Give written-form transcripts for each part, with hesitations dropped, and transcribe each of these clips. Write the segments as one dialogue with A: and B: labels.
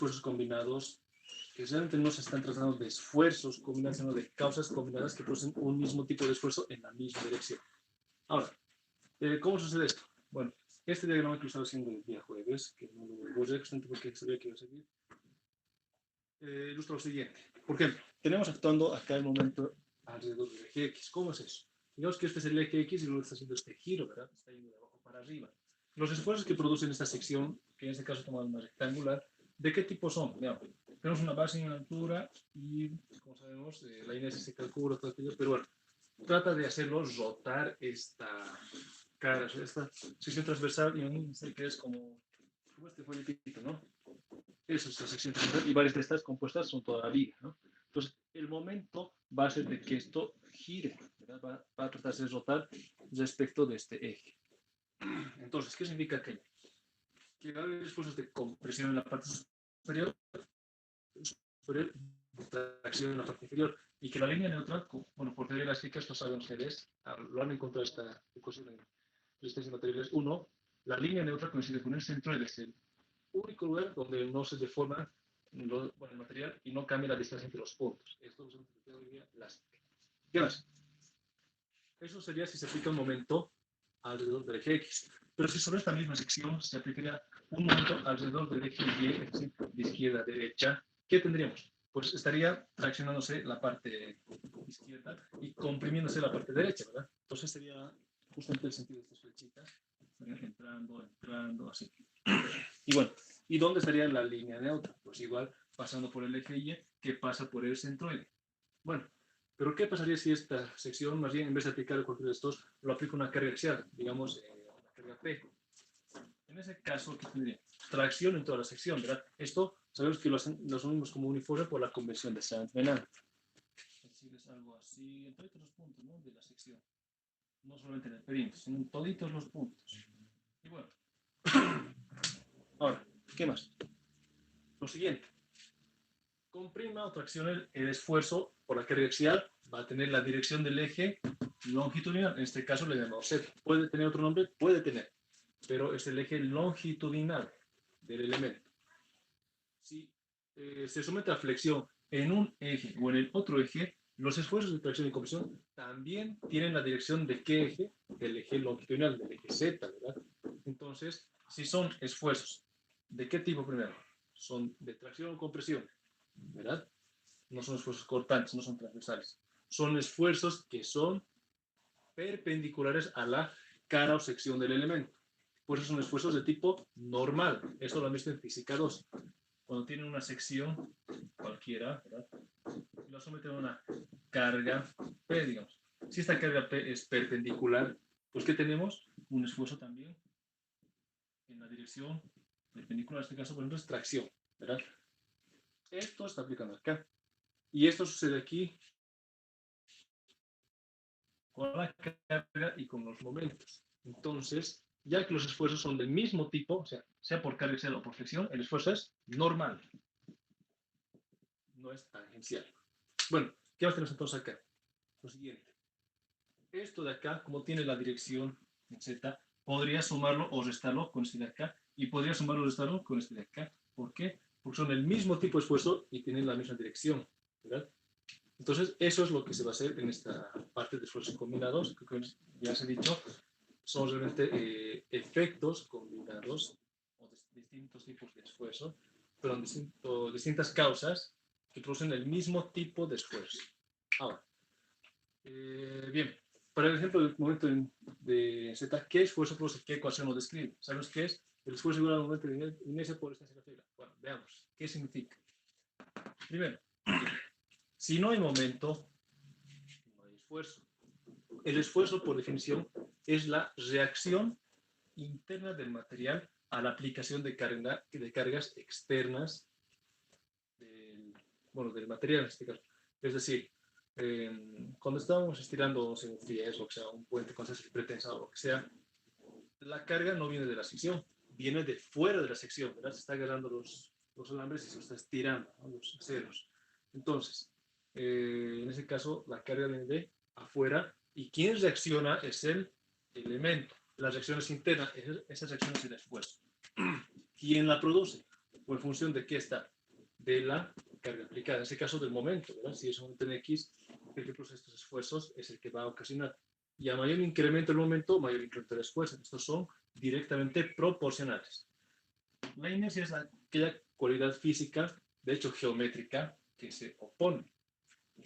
A: esfuerzos combinados, que realmente no se están tratando de esfuerzos combinados, sino de causas combinadas que producen un mismo tipo de esfuerzo en la misma dirección. Ahora, ¿cómo sucede esto? Bueno, este diagrama que lo estaba haciendo el día jueves, que no lo borré justamente porque sabía que iba a seguir, ilustra lo siguiente. Por ejemplo, tenemos actuando acá el momento alrededor del eje X. ¿Cómo es eso? Digamos que este es el eje X y luego está haciendo este giro, ¿verdad? Está yendo de abajo para arriba. Los esfuerzos que producen esta sección, que en este caso tomamos una rectangular, ¿de qué tipo son? Digamos, tenemos una base en altura y, como sabemos, la inercia se calcula, todo aquello, pero bueno, trata de hacerlo rotar esta cara, esta sección transversal, y no sé qué es como este folletito, ¿no? Eso es la sección transversal, y varias de estas compuestas son todavía, ¿no? Entonces, el momento va a ser de que esto gire, ¿verdad? Va a tratarse de rotar respecto de este eje. Entonces, ¿qué significa aquello? Que va a haber esfuerzos de compresión en la parte superior, tracción en la parte inferior, y que la línea neutral, bueno, por teoría de las físicas, esto saben ustedes, lo han encontrado esta ecuación en resistencia de materiales 1, la línea neutral coincide con el centro, es el único lugar donde no se deforma el material y no cambia la distancia entre los puntos. Esto es una teoría elástica. ¿Qué más? Eso sería si se aplica un momento alrededor del eje X. Pero si sobre esta misma sección se aplicaría un momento alrededor del eje Y, es decir, de izquierda a derecha, ¿qué tendríamos? Pues estaría traccionándose la parte izquierda y comprimiéndose la parte derecha, ¿verdad? Entonces sería justamente el sentido de estas flechitas. Estarían entrando, así. Y bueno, ¿y dónde estaría la línea neutra? Pues igual pasando por el eje Y, que pasa por el centroide. Bueno, pero ¿qué pasaría si esta sección, más bien, en vez de aplicar cualquiera de estos, lo aplica una carga axial, digamos, una carga P? En ese caso, ¿qué tendría? Tracción en toda la sección, ¿verdad? Esto sabemos que lo asumimos como uniforme por la convención de Saint-Venant. Es decir, es algo así en todos los puntos, ¿no?, de la sección. No solamente en el perímetro, sino en toditos los puntos. Y bueno, ahora, ¿qué más? Lo siguiente. Comprima o traccione el esfuerzo por la carga axial, va a tener la dirección del eje longitudinal, en este caso le llamamos Z. ¿Puede tener otro nombre? Puede tener, pero es el eje longitudinal del elemento. Si se somete a flexión en un eje o en el otro eje, los esfuerzos de tracción y compresión también tienen la dirección de qué eje, del eje longitudinal, del eje Z, ¿verdad? Entonces, si son esfuerzos, ¿de qué tipo primero? Son de tracción o compresión, ¿verdad? No son esfuerzos cortantes, no son transversales. Son esfuerzos que son perpendiculares a la cara o sección del elemento. Por eso son esfuerzos de tipo normal. Esto lo han visto en física 2. Cuando tienen una sección cualquiera, ¿verdad?, y lo someten a una carga P, digamos. Si esta carga P es perpendicular, pues ¿qué tenemos? Un esfuerzo también en la dirección perpendicular, en este caso, por ejemplo, es tracción, ¿verdad? Esto está aplicando acá. Y esto sucede aquí con la carga y con los momentos. Entonces, ya que los esfuerzos son del mismo tipo, o sea por carga axial o por flexión, el esfuerzo es normal, no es tangencial. Bueno, ¿qué más tenemos entonces acá? Lo siguiente. Esto de acá, como tiene la dirección en Z, podría sumarlo o restarlo con este de acá, y podría sumarlo o restarlo con este de acá. ¿Por qué? Porque son el mismo tipo de esfuerzo y tienen la misma dirección, ¿verdad? Entonces, eso es lo que se va a hacer en esta parte de esfuerzos combinados, que ya se ha dicho, son realmente efectos combinados o distintos tipos de esfuerzo, pero distintas causas que producen el mismo tipo de esfuerzo. Ahora, bien, para el ejemplo del momento de Z, ¿qué esfuerzo produce? ¿Qué ecuación lo describe? ¿Sabes qué es? El esfuerzo igual al momento de inercia por esta regla. Bueno, veamos, ¿qué significa? Primero, si no hay momento, no hay esfuerzo. El esfuerzo, por definición, es la reacción interna del material a la aplicación de cargas externas del material en este caso. Es decir, cuando estábamos estirando un fierro, o sea, un puente con acero pretensado o lo que sea, la carga no viene de la sección, viene de fuera de la sección, ¿verdad? Se está agarrando los alambres y se está estirando, ¿no?, los aceros. Entonces, en ese caso, la carga viene de afuera y quien reacciona es el elemento. La reacción es interna, esa reacción es el esfuerzo. ¿Quién la produce? o en función de qué está, de la carga aplicada, en este caso del momento, ¿verdad? Si es un momento en X, el que produce estos esfuerzos es el que va a ocasionar. Y a mayor incremento del momento, mayor incremento del esfuerzo. Estos son directamente proporcionales. La inercia es aquella cualidad física, de hecho geométrica, que se opone.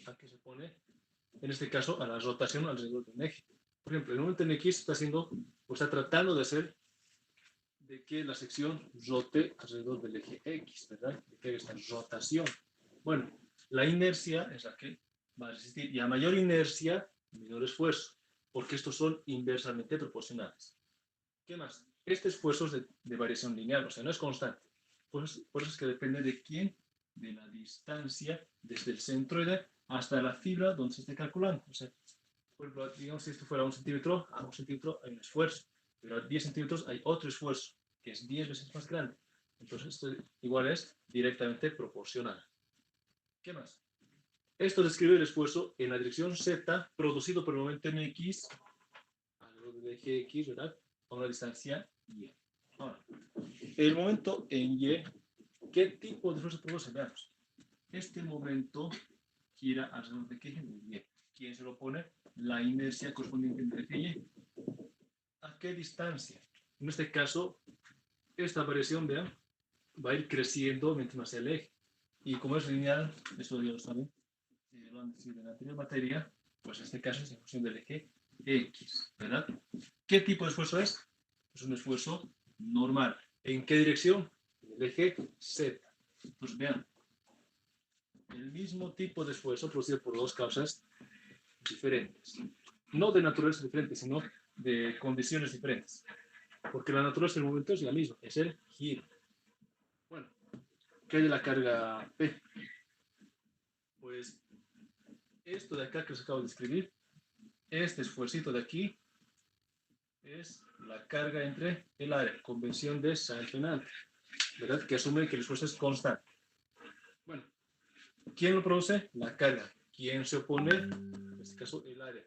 A: ¿A qué se opone? En este caso, a la rotación alrededor de un eje. Por ejemplo, el momento en X está haciendo, o está tratando de hacer de que la sección rote alrededor del eje X, ¿verdad? De que haya esta rotación. Bueno, la inercia es la que va a resistir, y a mayor inercia, menor esfuerzo, porque estos son inversamente proporcionales. ¿Qué más? Este esfuerzo es de variación lineal, o sea, no es constante. Por eso es que depende de quién, de la distancia desde el centroide hasta la fibra donde se esté calculando. O sea, por ejemplo, digamos si esto fuera 1 centímetro, a 1 centímetro hay un esfuerzo, pero a 10 centímetros hay otro esfuerzo, que es 10 veces más grande. Entonces, esto igual es directamente proporcional. ¿Qué más? Esto describe el esfuerzo en la dirección Z producido por el momento en X, alrededor del eje X, ¿verdad? A una distancia Y. Ahora, el momento en Y, ¿qué tipo de esfuerzo produce? Veamos. Este momento gira alrededor de qué eje de Y. ¿Quién se lo pone? La inercia correspondiente entre eje y Y. ¿A qué distancia? En este caso, esta variación, vean, va a ir creciendo mientras más hacia el eje. Y como es lineal, eso ya lo saben, lo han decidido en la anterior materia, pues en este caso es en función del eje X, ¿verdad? ¿Qué tipo de esfuerzo es? Es un esfuerzo normal. ¿En qué dirección? En el eje Z. Pues vean, el mismo tipo de esfuerzo producido por dos causas diferentes. No de naturaleza diferente, sino de condiciones diferentes. Porque la naturaleza del momento es la misma, es el giro. Bueno, ¿qué hay de la carga P? Pues esto de acá que os acabo de escribir, este esfuercito de aquí, es la carga entre el área, convención de Saint-Venant, ¿verdad? Que asume que el esfuerzo es constante. Bueno, ¿quién lo produce? La carga. ¿Quién se opone? En este caso, el área.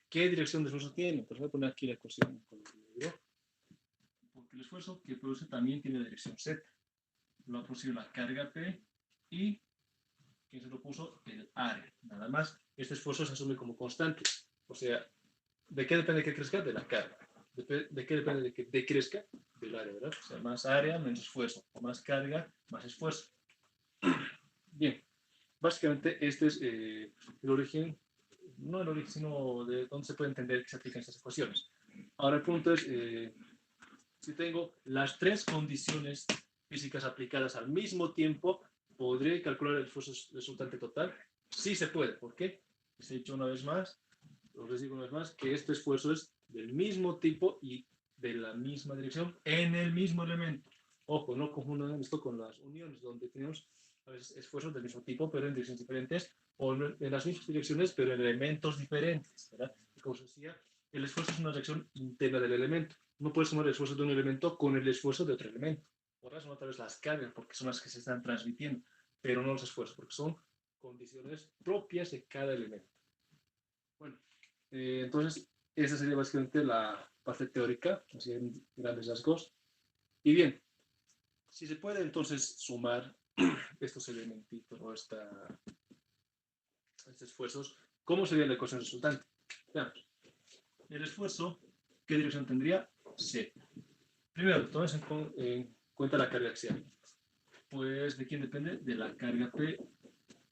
A: ¿Qué dirección de esfuerzo tiene? Pues voy a poner aquí la ecuación con negro, porque el esfuerzo que produce también tiene dirección Z. Lo ha producido la carga P y ¿quién se lo puso? El área. Nada más. Este esfuerzo se asume como constante. O sea, ¿de qué depende que crezca? De la carga. ¿De qué depende de que decrezca? Del área, ¿verdad? O sea, más área, menos esfuerzo. O más carga, más esfuerzo. Bien. Básicamente, este es el origen, no el origen, sino de dónde se puede entender que se aplican estas ecuaciones. Ahora el punto es, si tengo las tres condiciones físicas aplicadas al mismo tiempo, ¿podré calcular el esfuerzo resultante total? Sí se puede. ¿Por qué? Les he dicho una vez más, os digo una vez más, que este esfuerzo es del mismo tipo y de la misma dirección en el mismo elemento. Ojo, no confundan esto con las uniones, donde tenemos a veces esfuerzos del mismo tipo, pero en direcciones diferentes, o en las mismas direcciones, pero en elementos diferentes, ¿verdad? Y como os decía, el esfuerzo es una reacción interna del elemento. No puedes sumar el esfuerzo de un elemento con el esfuerzo de otro elemento. Otras son otra vez las cargas, porque son las que se están transmitiendo, pero no los esfuerzos, porque son condiciones propias de cada elemento. Bueno, entonces, esa sería básicamente la parte teórica, así en grandes rasgos. Y bien, si se puede entonces sumar estos elementitos o estos esfuerzos, ¿cómo sería la ecuación resultante? Veamos. El esfuerzo, ¿qué dirección tendría? Z. Primero, tomes en cuenta la carga axial. Pues, ¿de quién depende? De la carga P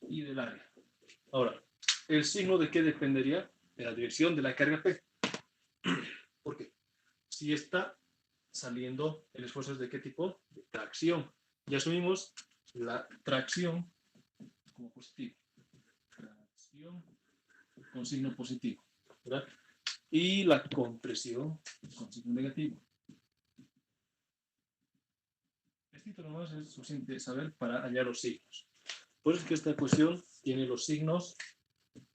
A: y del área. Ahora, ¿el signo de qué dependería? De la dirección de la carga P. ¿Por qué? Si está saliendo, el esfuerzo es de qué tipo? De tracción. Y asumimos la tracción como positivo. Tracción con signo positivo, ¿verdad? Y la compresión con signo negativo. Esto nomás es suficiente saber para hallar los signos. Por eso es que esta ecuación tiene los signos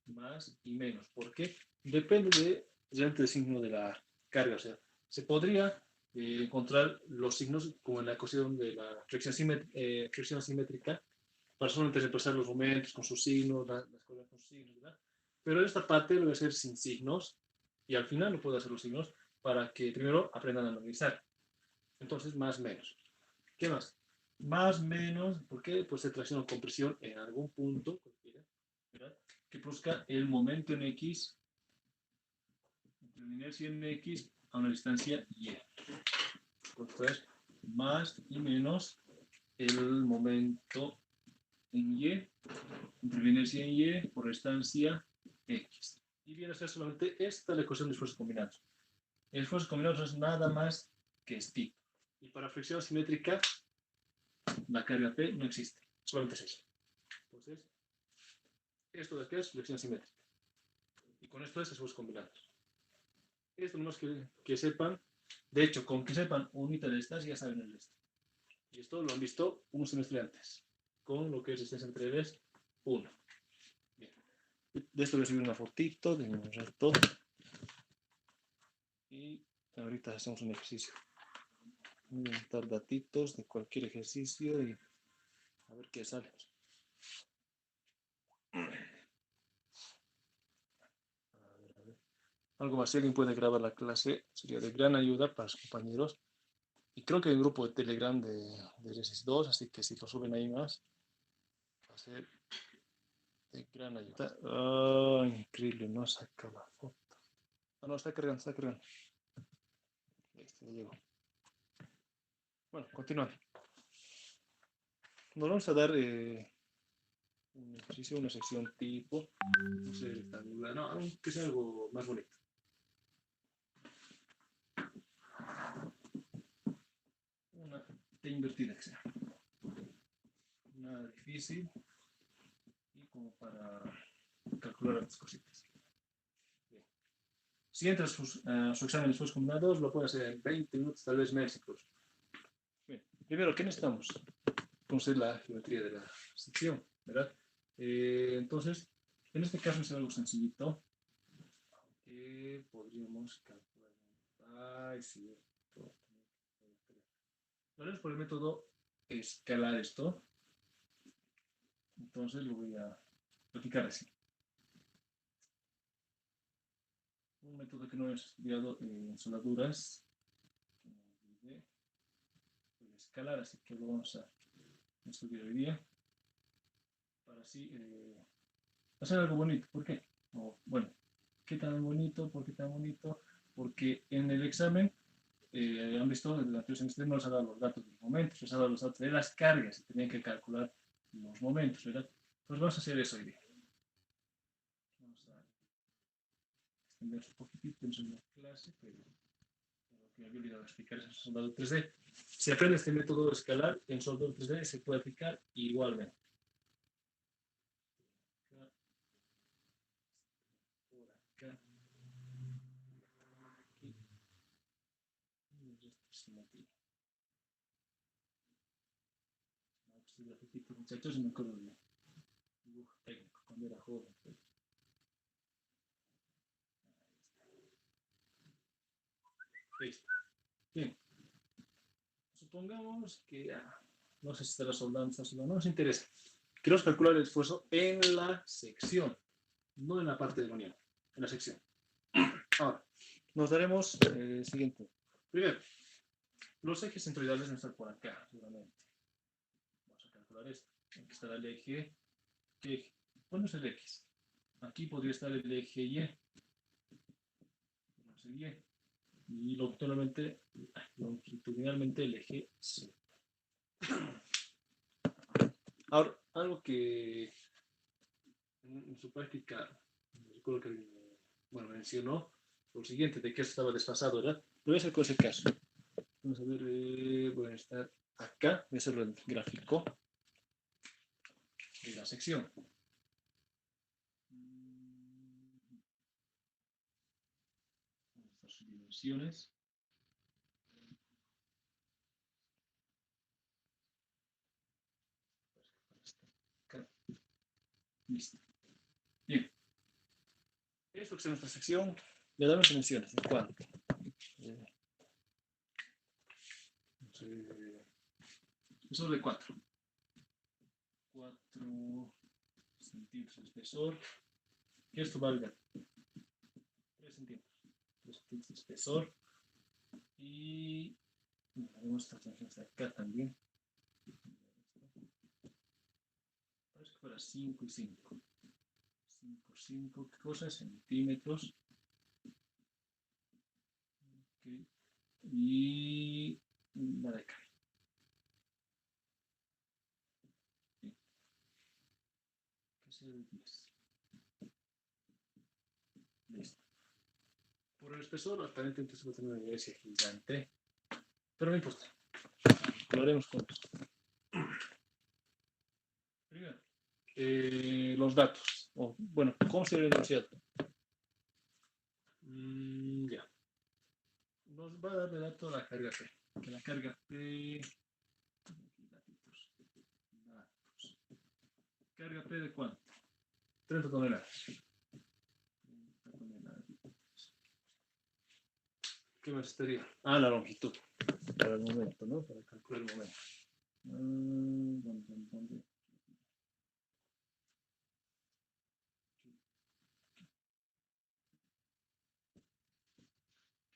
A: más y menos. ¿Por qué? Depende realmente del signo de la carga. O sea, se podría encontrar los signos como en la ecuación de la fricción asimétrica para solamente reemplazar los momentos con sus signos, las cosas con sus signos, ¿verdad? Pero esta parte lo voy a hacer sin signos y al final lo puedo hacer los signos para que primero aprendan a analizar. Entonces, más menos. ¿Qué más? más menos, ¿por qué? Pues de tracción o compresión en algún punto, cualquiera, ¿verdad? Que produzca el momento en X, entre la inercia en X a una distancia Y. Entonces, más y menos el momento en Y, entre la inercia en Y por la distancia X. Y viene a ser solamente esta la ecuación de esfuerzos combinados. El esfuerzo combinado no es nada más que stick. Y para fricción simétrica, la carga P no existe, solamente es eso. Entonces, esto de aquí es fricción simétrica. Y con esto es esfuerzos combinados. Esto nomás que sepan, de hecho, con que sepan unita de estas, ya saben el resto. Y esto lo han visto un semestre antes, con lo que es distancia entre ejes 1. Bien. De esto voy a subir una fotito de un reto. Y ahorita hacemos un ejercicio. Voy a inventar datitos de cualquier ejercicio y a ver qué sale. A ver. Algo más, si alguien puede grabar la clase, sería de gran ayuda para los compañeros. Y creo que hay un grupo de Telegram de Genesis 2, así que si lo suben ahí más, va a ser de gran ayuda. Oh, increíble, no saca la foto. Ah, no, está cargando, está cargando. Listo, ya llegó. Bueno, continuando. Nos vamos a dar un ejercicio, una sección tipo, no sé, rectangular, no, aunque sea algo más bonito. Una T invertida que sea. Nada difícil y como para calcular estas cositas. Bien. Si entra su examen después combinados, lo puede hacer en 20 minutos, tal vez menos incluso. Bien. Primero, ¿qué necesitamos? Conocer la geometría de la sección, ¿verdad? Entonces, en este caso es algo sencillito que podríamos calcular. Ay, cierto. Lo haremos por el método escalar esto. Entonces lo voy a platicar así. Un método que no hemos estudiado en soldaduras. Escalar, así que lo vamos a estudiar hoy día. Para así hacer algo bonito. ¿Por qué? Bueno, ¿qué tan bonito? ¿Por qué tan bonito? Porque en el examen han visto en el anterior semestre no les ha dado los datos de los momentos, les ha dado los datos de las cargas y tenían que calcular los momentos, ¿verdad? Pues vamos a hacer eso hoy día. Vamos a extender un poquitito en la clase, pero lo que había olvidado explicar es el soldado 3D. Si aprende este método escalar en soldado 3D se puede aplicar igualmente. Por acá. Aquí. Y el resto se mantiene. Este grafitito, muchachos, me acuerdo de dibujo técnico cuando era joven. Listo. Bien. Supongamos que no sé si estará soldando, no nos interesa. Queremos calcular el esfuerzo en la sección, no en la parte de la unión, en la sección. Ahora, nos daremos el siguiente. Primero, los ejes centroidales deben estar por acá, seguramente. Vamos a calcular esto. Aquí estará el eje. ¿Qué eje? ¿Cuándo es el X? Aquí podría estar el eje Y. Y longitudinalmente el eje C. Ahora, algo que en su práctica, recuerdo que mencionó lo siguiente, de que esto estaba desfasado, ¿verdad? Lo voy a hacer con ese caso. Vamos a ver, voy a estar acá, voy a hacerlo el gráfico de la sección. Estas dimensiones. Listo. Bien. Esto que es nuestra sección, le damos dimensiones. ¿En cuánto? Eso es de 4. 4 centímetros de espesor. Que esto valga 3 centímetros. 3 centímetros de espesor. Y haremos esta dimensión hasta acá también. fuera 5 y 5. 5, ¿qué cosa? Centímetros. Okay. Y la de acá. Okay. Que sea de 10. Listo. Por el espesor, aparentemente se va a tener una iglesia gigante. Pero no importa. Lo haremos con esto. Primero, los datos. Bueno, ¿cómo se debe enunciar? Ya. Nos va a dar de dato la carga P. Que la carga P. Datos. ¿Carga P de cuánto? 30 toneladas. 30 toneladas. ¿Qué más estaría? Ah, la longitud. Para el momento, ¿no? Para calcular el momento. ¿Dónde?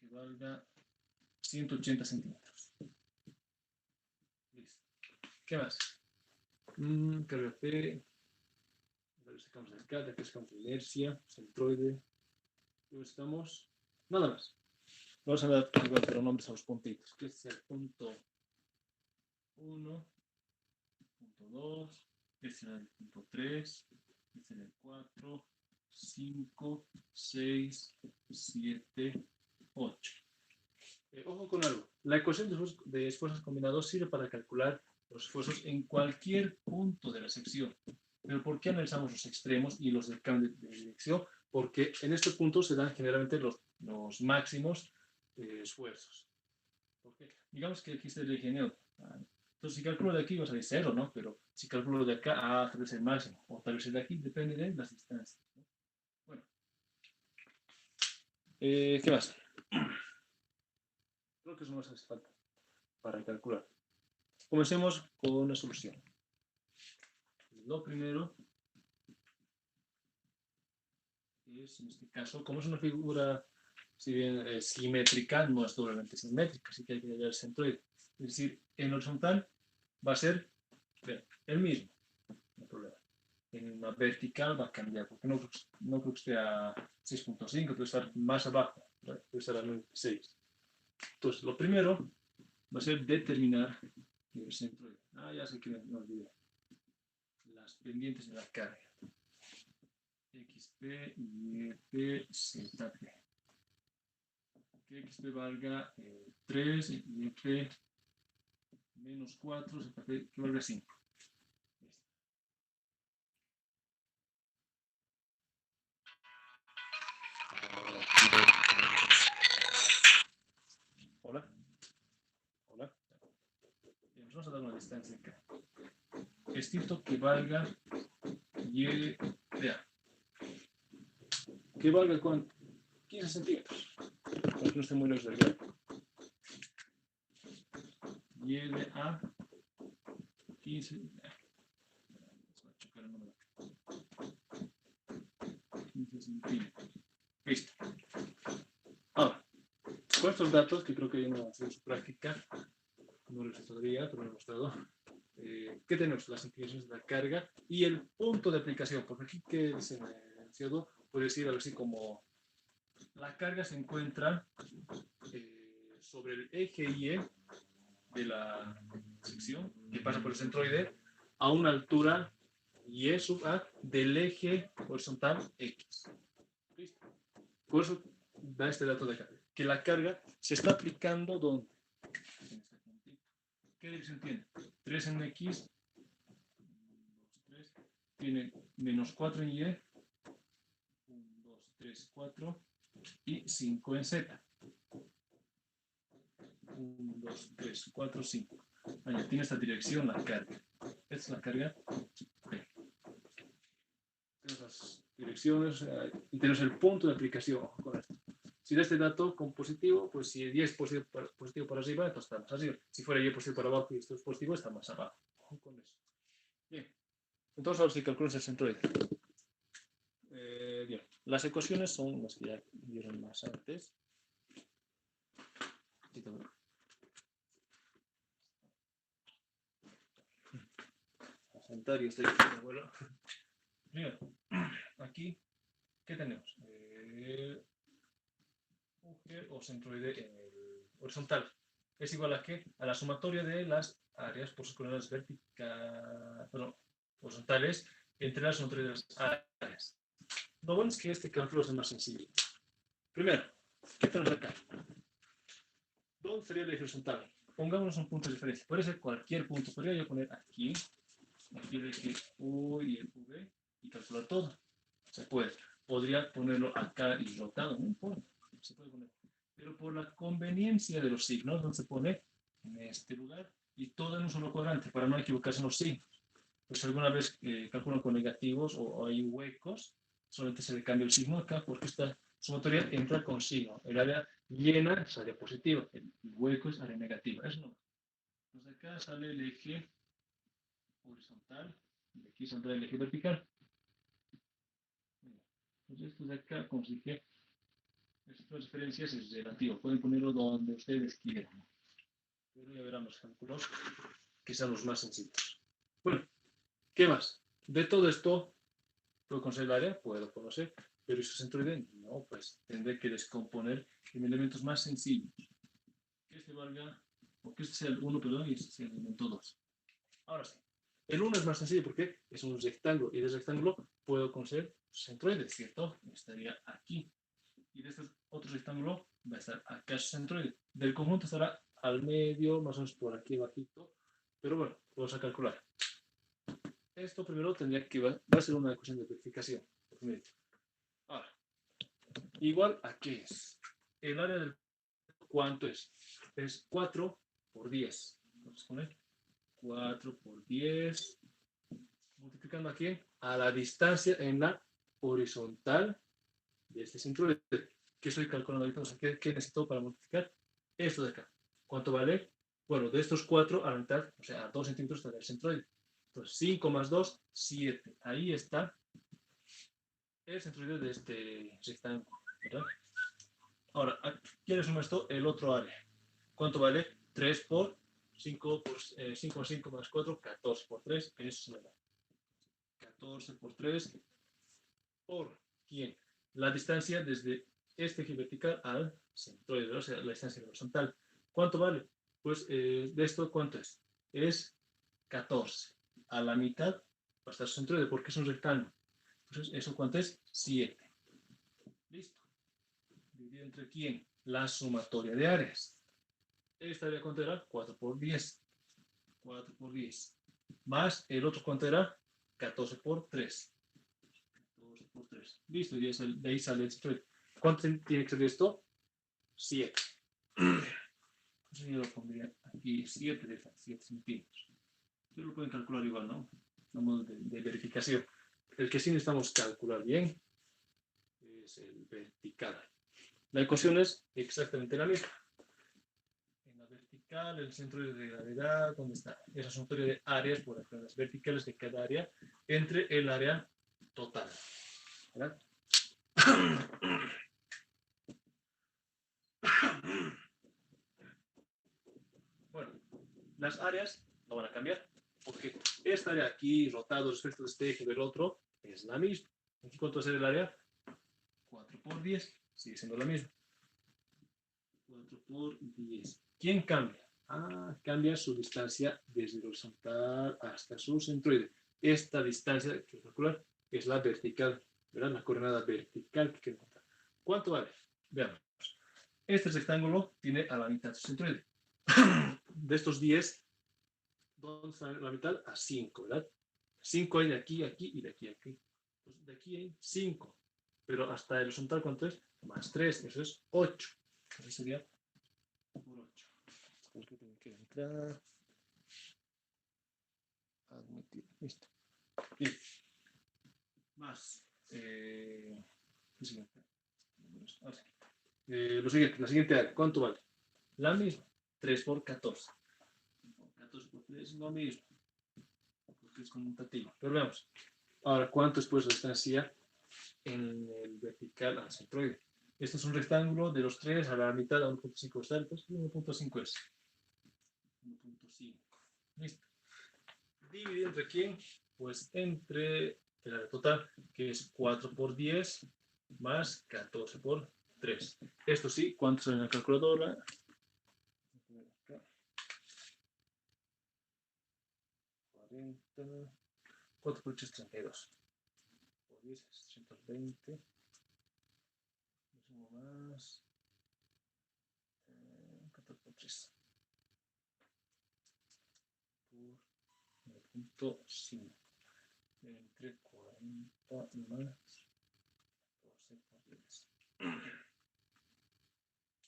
A: Que valga 180 centímetros. Listo. ¿Qué más? Carga P. Lo sacamos de acá, de aquí sacamos de inercia, centroide. Luego estamos. Nada más. Vamos a dar igual pero nombres a los puntitos. Que es el punto 1, punto 2, este será el punto 3, este será el 4, 5, 6, 7, 8. Ojo con algo. La ecuación de esfuerzos combinados sirve para calcular los esfuerzos en cualquier punto de la sección. Pero ¿por qué analizamos los extremos y los del cambio de dirección? Porque en este punto se dan generalmente los máximos esfuerzos. Porque digamos que aquí está el eje neutro. Entonces, si calculo de aquí va a salir 0, ¿no? Pero si calculo de acá, tal vez el máximo. O tal vez el de aquí, depende de las distancias, ¿no? Bueno. ¿Qué más? Creo que eso no nos hace falta para calcular. Comencemos con una solución. Lo primero es, en este caso, como es una figura, si bien simétrica, no es doblemente simétrica, así que hay que hallar el centroide. Es decir, en horizontal va a ser el mismo, no hay problema. En una vertical va a cambiar, porque no creo que esté a 6.5, puede estar más abajo, ¿no? Puede estar a 6. Entonces, lo primero va a ser determinar el centroide. Ya sé que me olvidé. Las pendientes de la carga. XP, YP, ZP. Que XP valga 3, YP menos 4, ZP que valga 5. Hola. Hola. Nos vamos a dar una distancia acá. Estito que valga Y de A. Que valga cuánto? 15 centímetros. Porque no esté muy lejos del grafo. Y de A 15. Se va a chocar el número. 15 centímetros. Listo. Ahora, con estos datos, que creo que hay una en su práctica, no lo he hecho todavía, pero lo he mostrado. ¿Qué tenemos? Las inclinaciones de la carga y el punto de aplicación. Porque aquí que se me ha enunciado, puede decir algo así como la carga se encuentra sobre el eje Y de la sección que pasa por el centroide a una altura Y sub A del eje horizontal X. ¿Listo? Por eso da este dato de acá, que la carga se está aplicando ¿dónde? En este puntito. ¿Qué dirección tiene? 3 en X, 2, 3, tiene menos 4 en Y, 1, 2, 3, 4 y 5 en Z. 1, 2, 3, 4, 5. Ya tiene esta dirección la carga. Esta es la carga. Tenemos las direcciones y tenemos el punto de aplicación con esto. Si da este dato con positivo, pues si el Y es positivo para arriba, entonces está más arriba. Si fuera Y positivo para abajo y esto es positivo, está más abajo. Con eso. Bien. Entonces ahora sí calculamos el centroide. Bien. Las ecuaciones son las que ya vieron más antes. comentario bueno. Primero, aquí, ¿qué tenemos? UG o centroide en el horizontal. Es igual a ¿qué? A la sumatoria de las áreas por sus coordenadas horizontales entre las sumatorias de las áreas. Lo bueno es que este cálculo es más sencillo. Primero, ¿qué tenemos acá? ¿Dónde sería el eje horizontal? Pongámonos un punto de referencia. Puede ser cualquier punto. Podría yo poner aquí el eje U y el V y calcular todo. Se puede. Podría ponerlo acá y rotado, no importa. Se puede poner. Pero por la conveniencia de los signos, donde se pone en este lugar y todo en un solo cuadrante para no equivocarse en los signos. Pues si alguna vez calculan con negativos o hay huecos, solamente se le cambia el signo acá porque esta sumatoria entra con signo. El área llena es área positiva, el hueco es área negativa. Eso no. Pues de acá sale el eje horizontal, de aquí saldrá el eje vertical. Entonces esto de acá, como se dije, estas referencias es relativo. Pueden ponerlo donde ustedes quieran. Pero ya verán los cálculos que sean los más sencillos. Bueno, ¿qué más? De todo esto, ¿puedo conocer el área? Puedo conocer. Pero ¿y su centroide? No, pues tendré que descomponer en elementos más sencillos. Que este valga, o que este sea el 1, perdón, y este sea el elemento 2. Ahora sí. El 1 es más sencillo porque es un rectángulo. Y del rectángulo puedo conocer su centroide, ¿cierto? Estaría aquí. Y de este otro rectángulo va a estar acá su centroide. Del conjunto estará al medio, más o menos por aquí bajito. Pero bueno, vamos a calcular. Esto primero tendría que va a ser una ecuación de verificación. Ahora, igual a qué es. El área del ¿cuánto es? Es 4 por 10. Vamos a poner 4 por 10. Multiplicando aquí a la distancia en la horizontal de este centroide. ¿Qué estoy calculando ahorita? O sea, ¿qué necesito para multiplicar? Esto de acá. ¿Cuánto vale? Bueno, de estos 4 a la mitad, o sea, a 2 centímetros está el centroide. Entonces, 5 más 2, 7. Ahí está el centroide de este rectángulo, ¿verdad? Ahora, ¿quién le suma esto? El otro área. ¿Cuánto vale? 3 por 5 por 5 más 5 más 4, 14 por 3. Eso es 14 por 3 por ¿quién? La distancia desde este eje vertical al centroide, o sea, la distancia horizontal. ¿Cuánto vale? Pues de esto, ¿cuánto es? Es 14. A la mitad va a estar su centroide porque es un rectángulo. Entonces, ¿eso cuánto es? 7. Listo. Dividido entre quién? La sumatoria de áreas. Esta área cuánto era? 4 por 10. 4 por 10. Más el otro cuánto era? 14 por 3. 14 por 3. Listo, y de ahí sale el centroide. ¿Cuánto tiene que ser esto? 7. Entonces yo lo pondría aquí 7 centímetros. Ustedes lo pueden calcular igual, ¿no? A modo de verificación. El que sí necesitamos calcular bien es el vertical. La ecuación es exactamente la misma. En la vertical, el centro de gravedad, ¿dónde está? Esa sumatoria de áreas por acá, las verticales de cada área entre el área total. ¿Verdad? Bueno, las áreas no van a cambiar, porque esta área aquí, rotado respecto de este eje del otro, es la misma. Aquí, ¿cuánto va a ser el área? 4 por 10, sigue siendo la misma. 4 por 10. ¿Quién cambia? Cambia su distancia desde el horizontal hasta su centroide. Esta distancia que calcular es la vertical, ¿verdad? La coordenada vertical que quiero encontrar. ¿Cuánto vale? Veamos. Este rectángulo tiene a la mitad su centroide. De estos 10, ¿dónde está la mitad? A 5, ¿verdad? 5 hay de aquí, aquí y de aquí, aquí. Pues de aquí hay 5. Pero hasta el horizontal, ¿cuánto es? Más 3, eso es 8. Eso sería por 8. Porque tengo que entrar. Admitir. Listo. Bien. Más. Lo siguiente, la siguiente área. ¿Cuánto vale? La misma. 3 por 14. 14 por 3 es lo mismo. Porque es conmutativo. Pero veamos. Ahora, ¿cuánto es pues la distancia en el vertical al centroide? Este es un rectángulo de los 3 a la mitad a 1.5 está, pues 1.5 es. 1.5. Listo. Dividir entre quién? Pues entre el área total, que es 4 por 10 más 14 por 3. Esto sí, ¿cuánto sale en la calculadora? 40, 4 por 8 es 32. Por 10 es 120. Sumo más. 14 por 3. Por 9.5. Entre 40 más 12 por 10.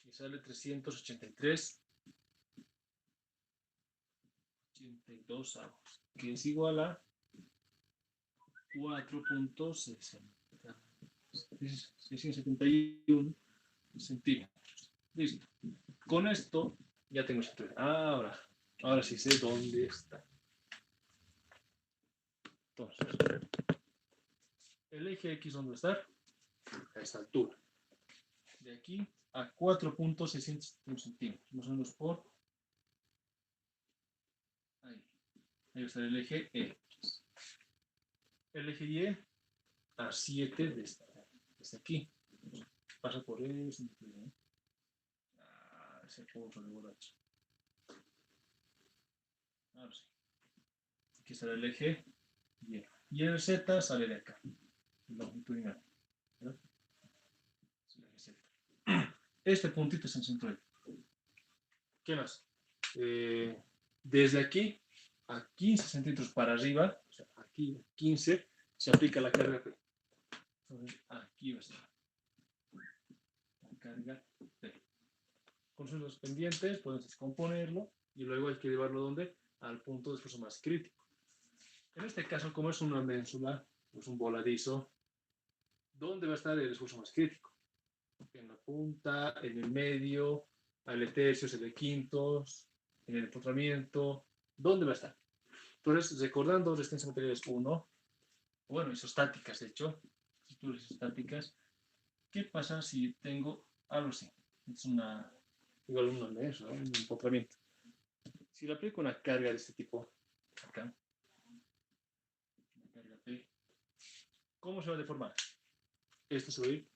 A: Y sale 383.82 avos, que es igual a 4.671 centímetros. Listo. Con esto ya tengo esto. Ahora sí sé dónde está. Entonces, el eje X, ¿dónde va a estar? A esta altura. De aquí a 4.671 centímetros. Más o menos por ahí. Ahí va a estar el eje X. El eje Y a 7 desde aquí. Pasa por eso. Ese punto de borracho. Ahora sí. Aquí sale el eje Y. Y el Z sale de acá. Longitudinal. ¿Verdad? Es el eje Z. Este puntito es el centro de. ¿Qué más? Desde aquí a 15 centímetros para arriba, o sea, aquí 15, se aplica la carga P. Entonces, aquí va a estar la carga P. Con sus pendientes pueden descomponerlo y luego hay que llevarlo ¿dónde? Al punto de esfuerzo más crítico. En este caso, como es una ménsula, es un voladizo, ¿dónde va a estar el esfuerzo más crítico? En la punta, en el medio, al tercios, en el quintos, en el empotramiento. ¿Dónde va a estar? Entonces, recordando resistencia material es 1, bueno, isostáticas, de hecho, estructuras isostáticas, ¿qué pasa si tengo algo así? Es igual un empotramiento. Si le aplico una carga de este tipo, acá, una carga P, ¿cómo se va a deformar? Esto se va a ir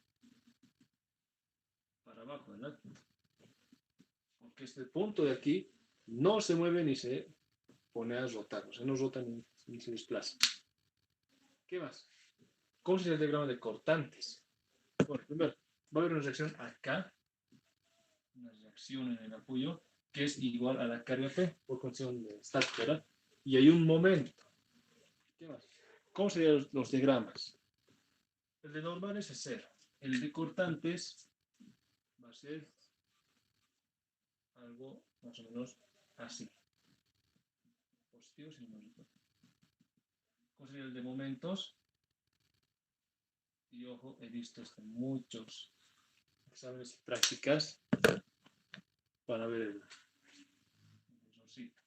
A: para abajo, ¿verdad? Porque este punto de aquí no se mueve ni se pone a rotar, o sea, no rota ni se desplaza. ¿Qué más? ¿Cómo sería el diagrama de cortantes? Bueno, primero, va a haber una reacción acá, una reacción en el apoyo, que es igual a la carga P por condición de estática, ¿verdad? Y hay un momento. ¿Qué más? ¿Cómo serían los diagramas? El de normales es 0. El de cortantes va a ser algo más o menos así. Positivo sin negativo. ¿Cómo sería el de momentos? Y ojo, he visto esto en muchos exámenes y prácticas para ver el rosito.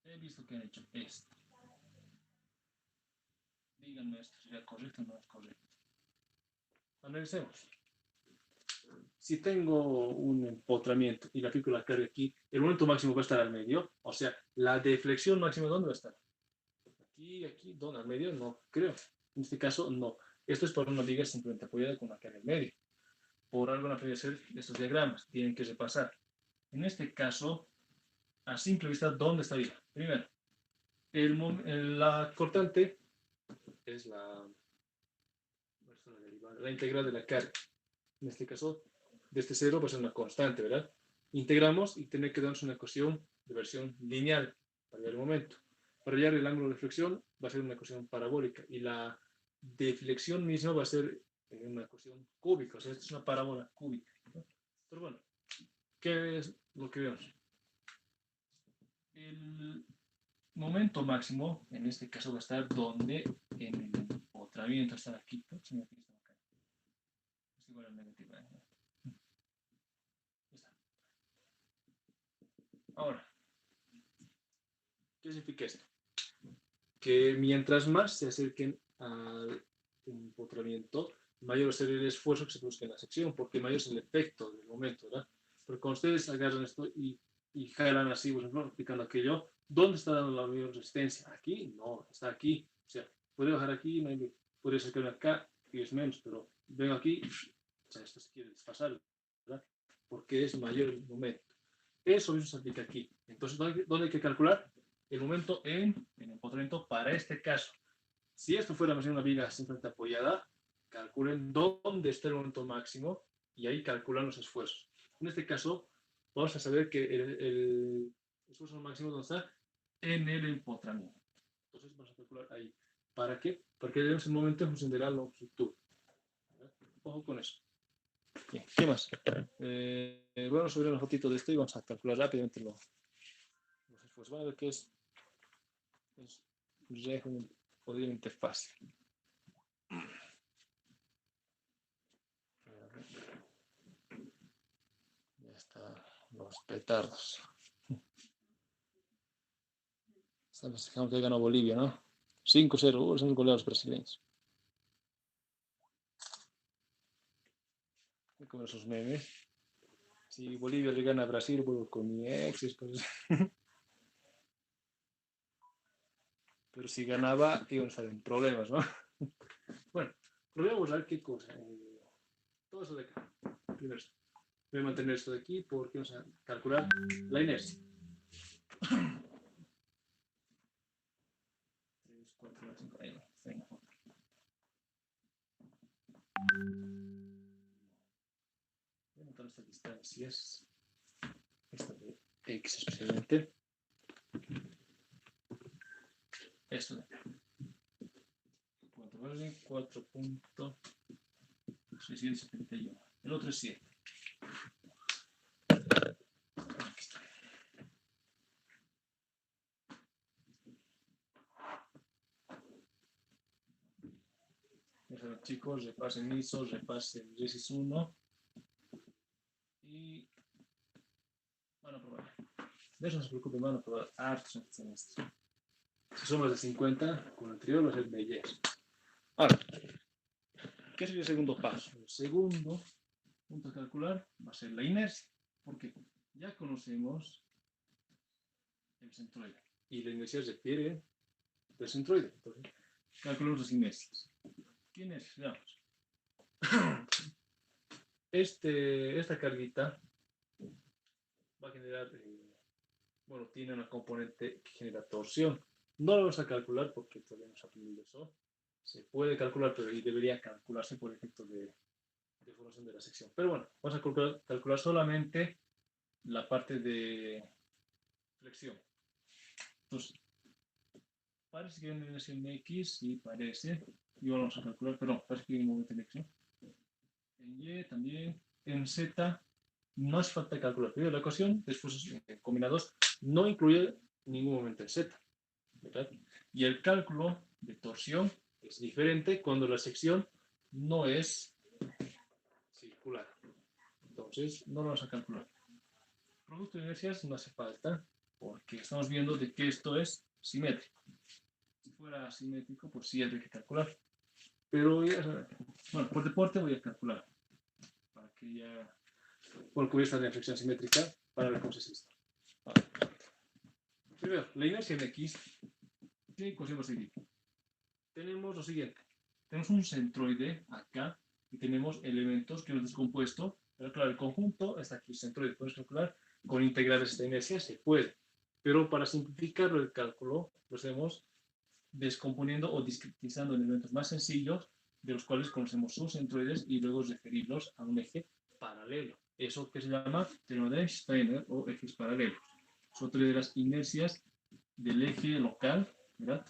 A: He visto que han hecho esto. Díganme esto, ¿sería correcto o no es correcto? Analicemos. Si tengo un empotramiento y le aplico la carga aquí, el momento máximo va a estar al medio, o sea, la deflexión máxima, ¿dónde va a estar? Aquí, ¿dónde? ¿Al medio? No, creo. En este caso, no. Esto es por una viga simplemente apoyada con la carga en medio. Por algo no puede ser estos diagramas, tienen que repasar. En este caso, a simple vista, ¿dónde estaría? Primero, la cortante es la integral de la carga. En este caso, de este cero va a ser una constante, ¿verdad? Integramos y tiene que darnos una ecuación de versión lineal para hallar el momento. Para hallar el ángulo de deflexión va a ser una ecuación parabólica y la deflexión misma va a ser una ecuación cúbica, o sea, esta es una parábola cúbica, ¿no? Pero bueno, ¿qué es lo que vemos? El momento máximo, en este caso, va a estar donde en el empotramiento, está aquí, ¿no? Es igual al negativo. Ahora, ¿qué significa esto? Que mientras más se acerquen al empotramiento, mayor será el esfuerzo que se produzca en la sección, porque mayor es el efecto del momento, ¿verdad? Porque cuando ustedes agarran esto y y jalan así, por ejemplo, aplicando aquello, ¿dónde está dando la mayor resistencia? Aquí, no, está aquí. O sea, puede bajar aquí, no hay, puede ser que venga acá, que es menos, pero vengo aquí, o sea, esto se quiere desfasar, ¿verdad? Porque es mayor el momento. Eso mismo se aplica aquí. Entonces, ¿dónde hay que calcular? El momento en empotramiento para este caso. Si esto fuera más bien una viga simplemente apoyada, calculen dónde está el momento máximo y ahí calculan los esfuerzos. En este caso, vamos a saber que el esfuerzo máximo ¿dónde está? En el empotramiento. Entonces vamos a calcular ahí. ¿Para qué? Porque debemos el momento en función de la longitud. Ojo con eso. Bien, ¿qué más? Bueno, subir una fotito de esto y vamos a calcular rápidamente los esfuerzos. Van a ver que es jodidamente fácil. Ya están los petardos. Estamos festejando que ganó Bolivia, ¿no? 5-0, son goleados brasileños. Como esos memes. Si Bolivia le gana a Brasil, vuelvo con mi ex. Después... Pero si ganaba, iban a estar en problemas, ¿no? Bueno, probemos a ver qué cosa. Todo eso de acá. Primero, voy a mantener esto de aquí porque vamos a calcular la inercia. 3, 4, 5, ahí va. Voy a montar esta distancia. Esta de X especialmente. Esto de acá. ¿Cuánto vale? 4.671. El otro es 7. Aquí está. Ya saben, chicos, repasen ISO, repasen RESIS 1 y van a probar. De eso no se preocupen, van a probar hartos en esto. Si son más de 50, con el anterior va a ser belleza. Ahora, ¿qué sería el segundo paso? El segundo punto a calcular va a ser la inercia, porque ya conocemos el centroide y la inercia refiere del centroide. Entonces, calculamos las inercias. ¿Qué necesitamos? Esta carguita va a generar, bueno, tiene una componente que genera torsión. No lo vamos a calcular porque todavía no se ha aprendido eso. Se puede calcular, pero y debería calcularse por efecto de formación de la sección. Pero bueno, vamos a calcular solamente la parte de flexión. Entonces, parece que hay una inercia en X, sí, parece. Y vamos a calcular, perdón, parece que hay un momento en X, ¿no? En Y también, en Z, no hace falta calcular. Primero la ecuación, después combinados, no incluye ningún momento en Z, ¿verdad? Y el cálculo de torsión es diferente cuando la sección no es circular. Entonces, no lo vamos a calcular. Producto de inercias no hace falta, porque estamos viendo de que esto es simétrico. Si fuera asimétrico, pues sí habría que calcular. Pero ya, bueno, por deporte voy a calcular. Para que ya... Bueno, voy a estar en flexión simétrica para ver cómo se hace esto. Vale. Primero, la inercia en X. ¿Qué ecuación va a seguir? Tenemos lo siguiente. Tenemos un centroide acá y tenemos elementos que hemos descompuesto. Pero claro, el conjunto está aquí, el centroide. Podemos calcular con integrales de esta inercia, se puede. Pero para simplificar el cálculo, lo hacemos descomponiendo o discretizando en elementos más sencillos, de los cuales conocemos sus centroides y luego referirlos a un eje paralelo. Eso que se llama teorema de Steiner o ejes paralelos. Es otra de las inercias del eje local, ¿verdad?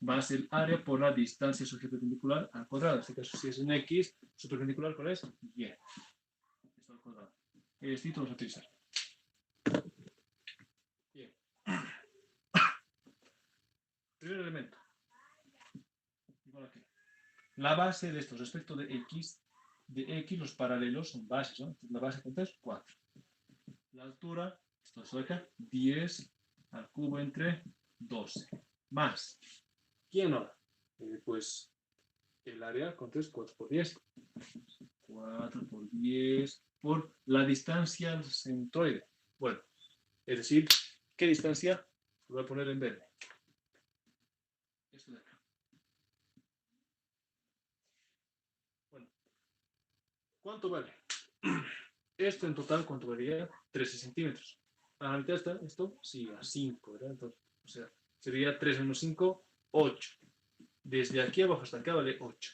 A: Va a ser el área por la distancia sujeto perpendicular al cuadrado. En este caso, si es en X, su perpendicular, ¿cuál es? Y. Esto al cuadrado. Esto vamos a utilizar. Bien. Primer elemento. Igual aquí. La base de esto respecto de X, los paralelos son bases, ¿no? Entonces, la base cuánto es 4. La altura, esto es acá, 10 al cubo entre 12. Más. ¿Quién ahora? Pues el área, ¿cuánto es? 4 por 10. 4 por 10 por la distancia al centroide. Bueno, Es decir, ¿qué distancia? Lo voy a poner en verde. Esto de acá. Bueno, ¿cuánto vale? Esto en total, ¿cuánto valía? 13 centímetros. A la mitad está esto, sí, a 5, ¿verdad? Entonces, o sea, sería 3 menos 5, 8. Desde aquí abajo hasta acá vale 8.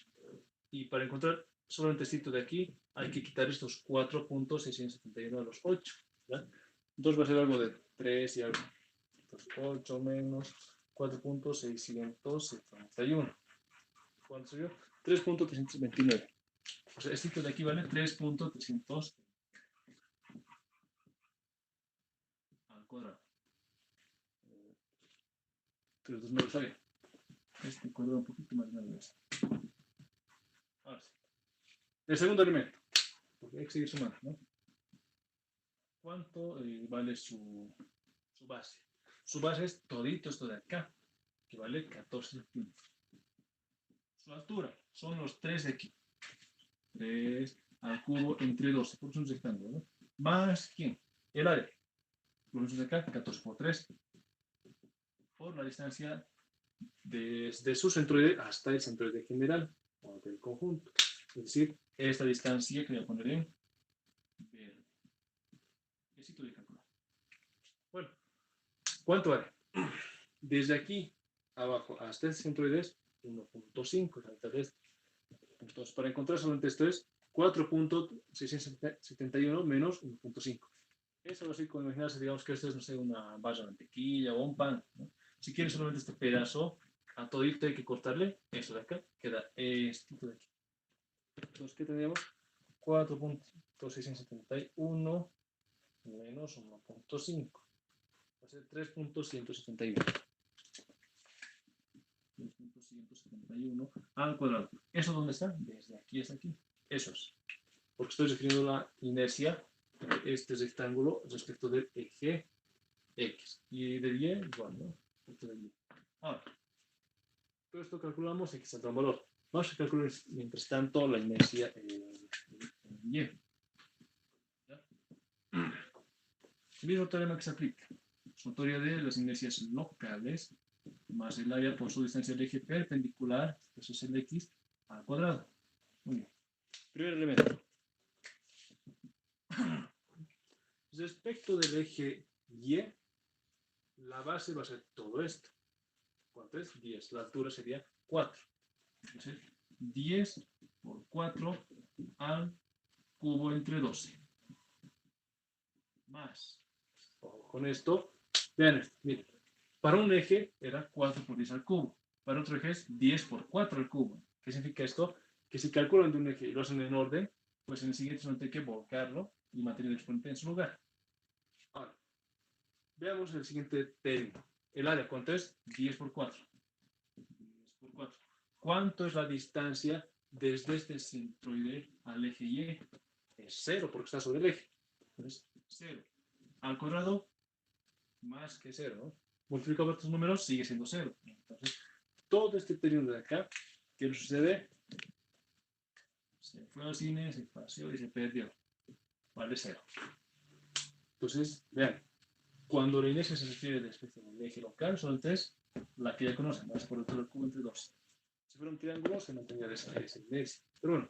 A: Y para encontrar solamente esto de aquí, hay que quitar estos 4.671 a los 8. ¿verdad? Entonces va a ser algo de 3 y algo. Entonces 8 menos 4.671. ¿Cuánto sería? 3.329. O sea, esto de aquí vale 3.300 al cuadrado. Pero entonces no lo sabía. Este cuadrado un poquito más grande. Ahora sí. El segundo elemento. Porque hay que seguir sumando, ¿no? ¿Cuánto vale su base? Su base es todito esto de acá, que vale 14 centímetros. Su altura son los 3 de aquí. 3 al cubo entre 12, porque es un rectángulo, ¿no? Más, ¿quién? El área. Lo de acá, 14 por 3. Por la distancia desde su centroide hasta el centroide general, o del conjunto. Es decir, esta distancia que voy a poner en verde. Necesito de calcular. Bueno, ¿cuánto vale? Desde aquí abajo hasta el centroide es 1.5, la mitad de este. Entonces, para encontrar solamente esto es 4.671 menos 1.5. Eso así como imaginarse, digamos que esto es, no sé, una barra de mantequilla o un pan. ¿no? Si quieres solamente este pedazo, a todito hay que cortarle eso de acá, queda esto de aquí. Entonces, ¿qué tendríamos? 4.671 menos 1.5. Va a ser 3.171. 3.171 al cuadrado. ¿Eso dónde está? Desde aquí hasta aquí. Eso es. Porque estoy definiendo la inercia de este rectángulo respecto del eje X. Y del Y, igual, ¿no? Esto del Y. Ahora, todo esto calculamos, X saldrá un valor. Vamos a calcular, mientras tanto, la inercia en Y. ¿Ya? El mismo teorema que se aplica. Sumatoria de las inercias locales más el área por su distancia del eje perpendicular, eso es el X, al cuadrado. Muy bien. Primer elemento. Respecto del eje Y, la base va a ser todo esto. ¿Cuánto es? 10. La altura sería 4. Entonces, 10 por 4 al cubo entre 12. Más. Con esto, vean esto, miren. Para un eje era 4 por 10 al cubo. Para otro eje es 10 por 4 al cubo. ¿Qué significa esto? Que si calculan de un eje y lo hacen en orden, pues en el siguiente solo hay que volcarlo y mantener el exponente en su lugar. Ahora, veamos el siguiente término. El área, ¿cuánto es? 10 por 4. 10 por 4. ¿Cuánto es la distancia desde este centroide al eje Y? Es 0 porque está sobre el eje. Entonces, 0. Al cuadrado, más que 0, ¿no? Multiplicado por estos números, sigue siendo 0. Entonces, todo este término de acá, ¿qué le sucede? Se fue al cine, se paseó y se perdió. Vale 0. Entonces, vean, cuando la inercia se refiere respecto al eje local, son 3, la que ya conocen, más por el otro cubo entre 2. Si fuera un triángulo, se mantendría esa inercia. Pero bueno,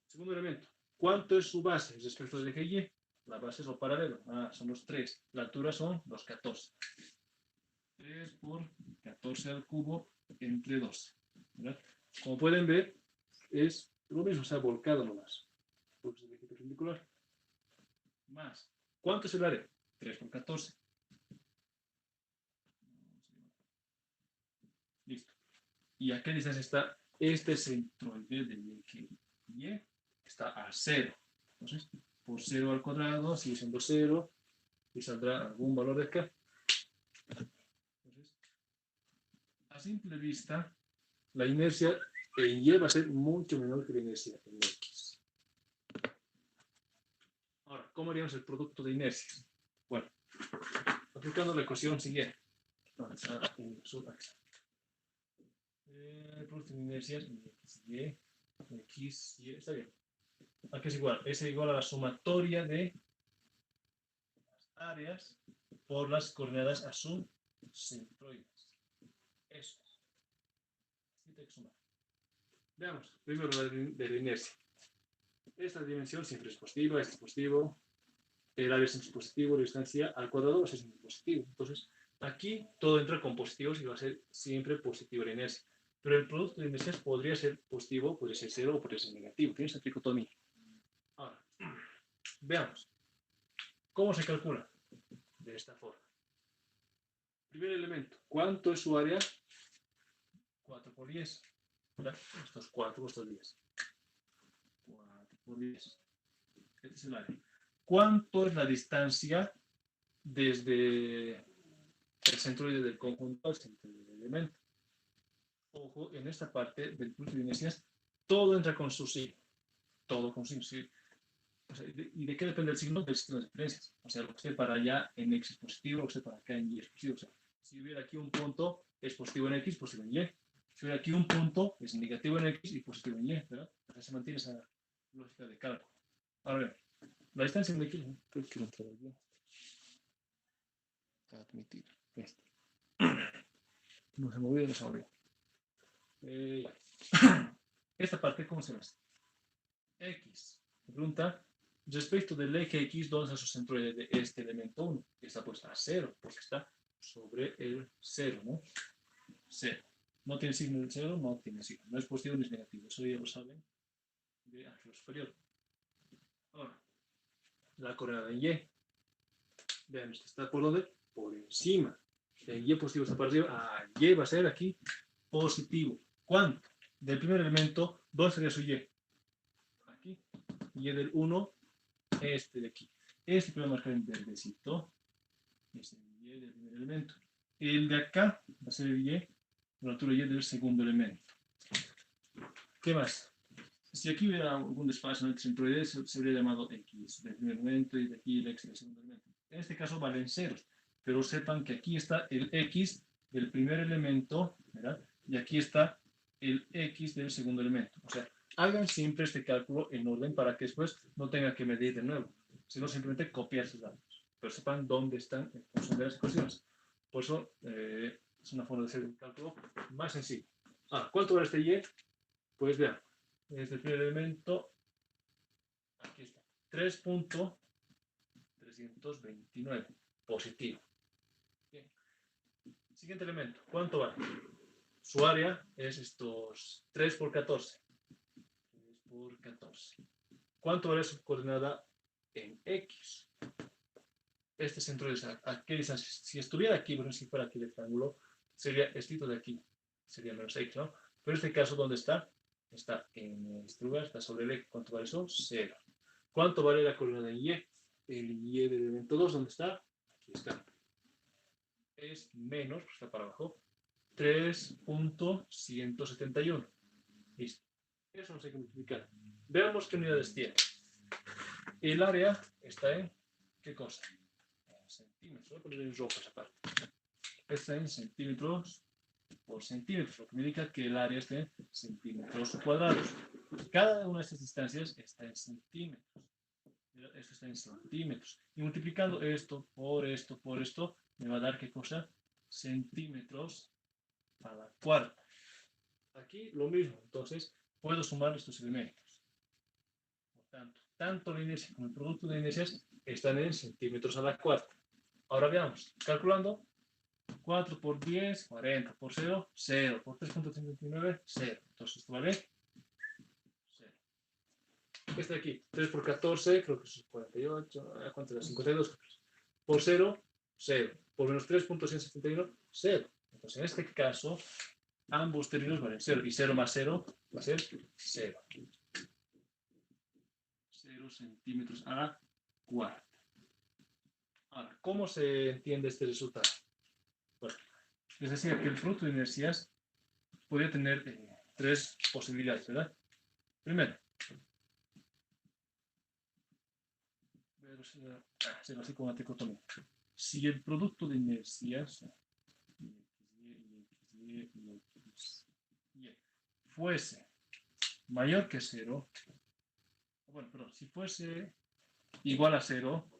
A: segundo elemento. ¿Cuánto es su base respecto del eje Y? La base es lo paralelo. Son los 3. La altura son los 14. 3 por 14 al cubo entre 12. ¿verdad? Como pueden ver, es lo mismo, o sea, volcado nomás. Porque es el eje perpendicular. Más. ¿Cuánto es el área? 3 por 14. Listo. ¿Y a qué distancia está este centroide del eje Y? Está a 0. Entonces, por 0 al cuadrado sigue siendo 0 y saldrá algún valor de acá. Entonces, a simple vista, la inercia en Y va a ser mucho menor que la inercia en X. Ahora, ¿cómo haríamos el producto de inercias? Bueno, aplicando la ecuación siguiente. El producto de inercias X, Y, está bien. Aquí es igual. Es igual a la sumatoria de las áreas por las coordenadas a su centroides. Eso es. Así te sumar. Veamos, primero de la inercia. Esta dimensión siempre es positiva, este es positivo, el área siempre es positivo, la distancia al cuadrado va a ser siempre positivo. Entonces, aquí todo entra con positivos y va a ser siempre positivo la inercia. Pero el producto de inercias podría ser positivo, podría ser cero o podría ser negativo. Tiene esta tricotomía. Ahora, veamos. ¿Cómo se calcula? De esta forma. Primer elemento. ¿Cuánto es su área? 4 por 10. ¿Verdad? Estos 4, estos 10. 4 por 10. Este es el área. ¿Cuánto es la distancia desde el centroide del conjunto al centro del elemento? Ojo, en esta parte del producto de inercias, todo entra con su signo. Todo con signo. ¿Sí? O sea, ¿y de qué depende el signo? Del signo de diferencias. O sea, lo que esté para allá en X es positivo, lo que esté para acá en Y es positivo. O sea, si hubiera aquí un punto, es positivo en X, positivo en Y. Si hubiera aquí un punto, es negativo en X y positivo en Y, ¿verdad? O sea, se mantiene esa lógica de cálculo. Ahora bien, la distancia de aquí, creo que no entrar aquí. Admitir. Este. No se movió, no se movió. Esta parte, ¿cómo se ve? X. Pregunta, respecto del eje X, ¿dónde está su centroide de este elemento 1? Está puesta a 0, porque está sobre el 0, ¿no? 0. No tiene signo del 0, no tiene signo. No es positivo ni es negativo. Eso ya lo saben de álgebra superior. Ahora, la coordenada en Y. Vean, esto está por donde? Por encima. En Y positivo está para arriba. Y va a ser aquí positivo. ¿Cuánto? Del primer elemento, ¿dónde sería su Y? Aquí. Y del 1, este de aquí. Este que voy a marcar en verdecito es el Y del primer elemento. El de acá va a ser el Y, la altura Y del segundo elemento. ¿Qué más? Si aquí hubiera algún desfase entre centroides, se habría llamado X del primer elemento y de aquí el X del segundo elemento. En este caso valen ceros, pero sepan que aquí está el X del primer elemento, ¿verdad? Y aquí está el X del segundo elemento. O sea, hagan siempre este cálculo en orden para que después no tengan que medir de nuevo, sino simplemente copiar sus datos. Pero sepan dónde están en función de las ecuaciones. Por eso es una forma de hacer el cálculo más sencillo. ¿Cuánto vale este Y? Pues vean, es el primer elemento, aquí está, 3.329, positivo. Bien. Siguiente elemento, ¿cuánto vale? Su área es estos 3 por 14. 3 por 14. ¿Cuánto vale su coordenada en X? Este centro es ¿a qué distancia? Si estuviera aquí, bueno, si fuera aquí el triángulo, sería esto de aquí, sería menos X, ¿no? Pero en este caso, ¿dónde está? Está en este lugar, está sobre el eje. ¿Cuánto vale eso? 0. ¿Cuánto vale la coordenada en Y? El Y del elemento 2, ¿dónde está? Aquí está. Es menos, pues está para abajo, 3.171. Listo. Eso no sé qué multiplicar. Veamos qué unidades tiene. El área está en, ¿qué cosa? En centímetros. Voy a poner en rojo esa parte. Está en centímetros por centímetros, lo que me indica que el área está en centímetros cuadrados. Cada una de estas distancias está en centímetros. Esto está en centímetros. Y multiplicando esto, por esto, me va a dar ¿qué cosa? Centímetros a la cuarta. Aquí lo mismo. Entonces, puedo sumar estos elementos. Por tanto, tanto la inercia como el producto de inercias están en centímetros a la cuarta. Ahora veamos. Calculando. 4 por 10, 40 por 0, 0 por 3.39, 0. Entonces esto vale 0. Este de aquí, 3 por 14, creo que es 48, ¿cuánto es? 52. Por 0, 0. Por menos 3.171, 0. Entonces en este caso, ambos términos valen 0. Y 0 más 0 va a ser 0. 0 centímetros a la cuarta. Ahora, ¿cómo se entiende este resultado? Bueno, les decía que el producto de inercias podría tener 3 posibilidades, ¿verdad? Primero, será así como una tricotomía. Si el producto de inercias fuese mayor que 0, bueno, perdón, si fuese igual a 0,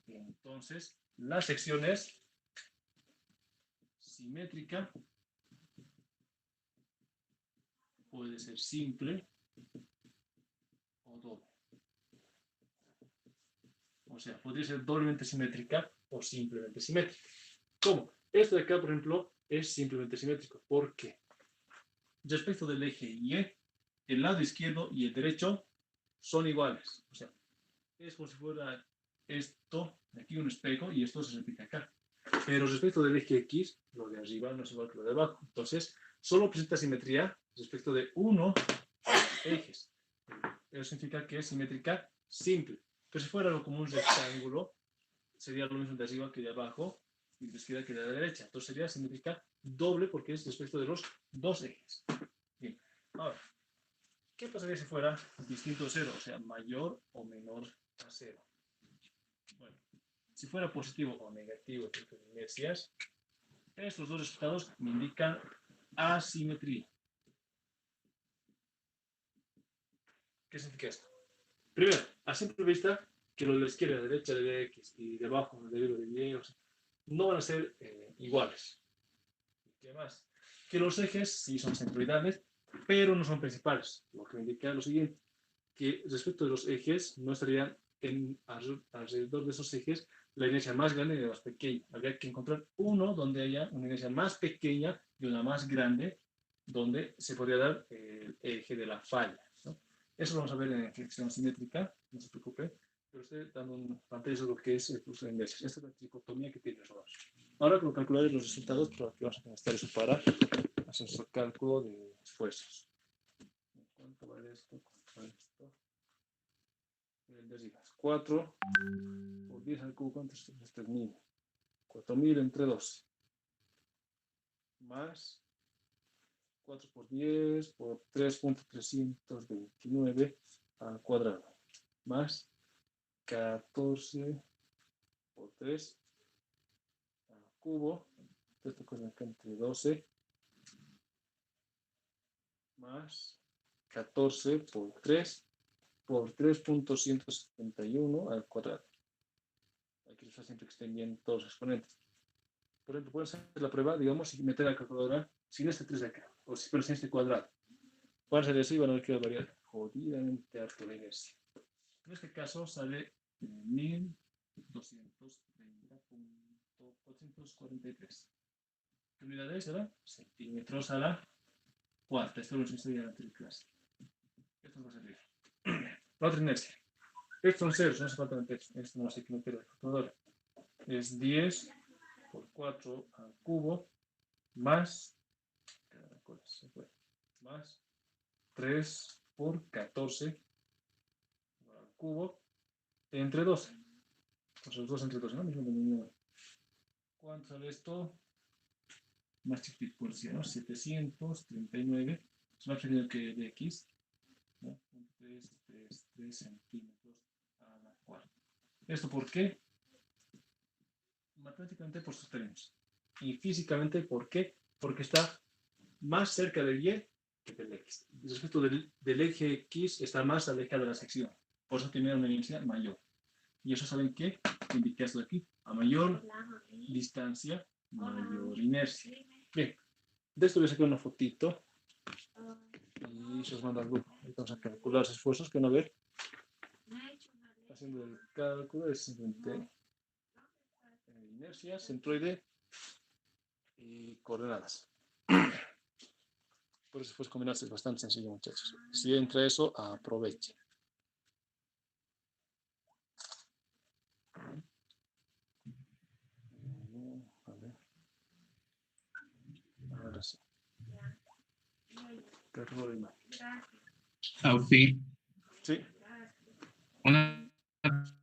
A: Entonces, la sección es simétrica, puede ser simple o doble. O sea, podría ser doblemente simétrica o simplemente simétrica. ¿Cómo? Esto de acá, por ejemplo, es simplemente simétrico. ¿Por qué? Respecto del eje Y, el lado izquierdo y el derecho son iguales. O sea, es como si fuera esto, aquí un espejo, y esto se repite acá. Pero respecto del eje X, lo de arriba no es igual que lo de abajo. Entonces, solo presenta simetría respecto de uno de los ejes. Eso significa que es simétrica simple. Pero si fuera algo como un rectángulo, sería lo mismo de arriba que de abajo, y de izquierda que de la derecha. Entonces sería simétrica doble porque es respecto de los dos ejes. Bien, ahora, ¿qué pasaría si fuera distinto a cero? O sea, mayor o menor a cero. Bueno, si fuera positivo o negativo en inercias, estos dos resultados me indican asimetría. ¿Qué significa esto? Primero, a simple vista, que lo de la izquierda, de la derecha de X y de abajo, de Y, o sea, no van a ser iguales. ¿Qué más? Que los ejes sí son centroidales, pero no son principales, lo que me indica lo siguiente, que respecto de los ejes no estarían alrededor de esos ejes la inercia más grande y la más pequeña. Habría que encontrar uno donde haya una inercia más pequeña y una más grande, donde se podría dar el eje de la falla, ¿no? Eso lo vamos a ver en sección simétrica, no se preocupe, pero usted dando un pantallazo de lo que es el flujo de inercias. Esta es la tricotomía que tiene Rodolfo. Ahora, con calcular los resultados, pero aquí vamos a necesitar eso para hacer su cálculo de esfuerzos. ¿Cuánto vale esto? ¿Cuánto vale esto? El de arriba. 4 por 10 al cubo, ¿cuánto es? 3.000. 4.000 entre 12. Más 4 por 10 por 3.329 al cuadrado. Más 14 por 3 al cubo. Esto queda acá entre 12. Más 14 por 3 por 3.171 al cuadrado. Hay que usar siempre que estén bien todos los exponentes. Por ejemplo, pueden hacer la prueba, digamos, y meter la calculadora sin este 3 de acá, o pero sin este cuadrado. Van a ser eso y van a ver que va a variar jodidamente harto la inercia. En este caso sale 1230.443. ¿Qué unidad es, verdad? Centímetros a la cuarta. Esto lo hice en la anterior clase. Esto va a servir. La otra inercia. Estos son ceros, no hace falta meter. Esto no hay que meter la calculadora. Es 10 por 4 al cubo más, más 3 por 14 al cubo entre 12. Entonces 2 entre 12, ¿no? ¿Cuánto sale esto? Más chiquitito por decir, ¿no? 739. Es más pequeño que de X, ¿no? 3 centímetros a la cuarta. ¿Esto por qué? Matemáticamente por sus términos. Y físicamente, ¿por qué? Porque está más cerca del Y que del X. Respecto del eje X, está más alejado de la sección. Por eso tiene una inercia mayor. Y eso, ¿saben qué? Indiqué esto de aquí. A mayor distancia, mayor inercia. Bien, de esto voy a sacar una fotito y se os mando al grupo. Vamos a calcular los esfuerzos que van a ver. Haciendo el cálculo es simplemente inercia, centroide y coordenadas. Por eso después combinarse es bastante sencillo, muchachos. Si entra eso, aprovechen. A ver. Ahora sí. Cálculo de imagen.
B: Auti,
A: Sí.
B: una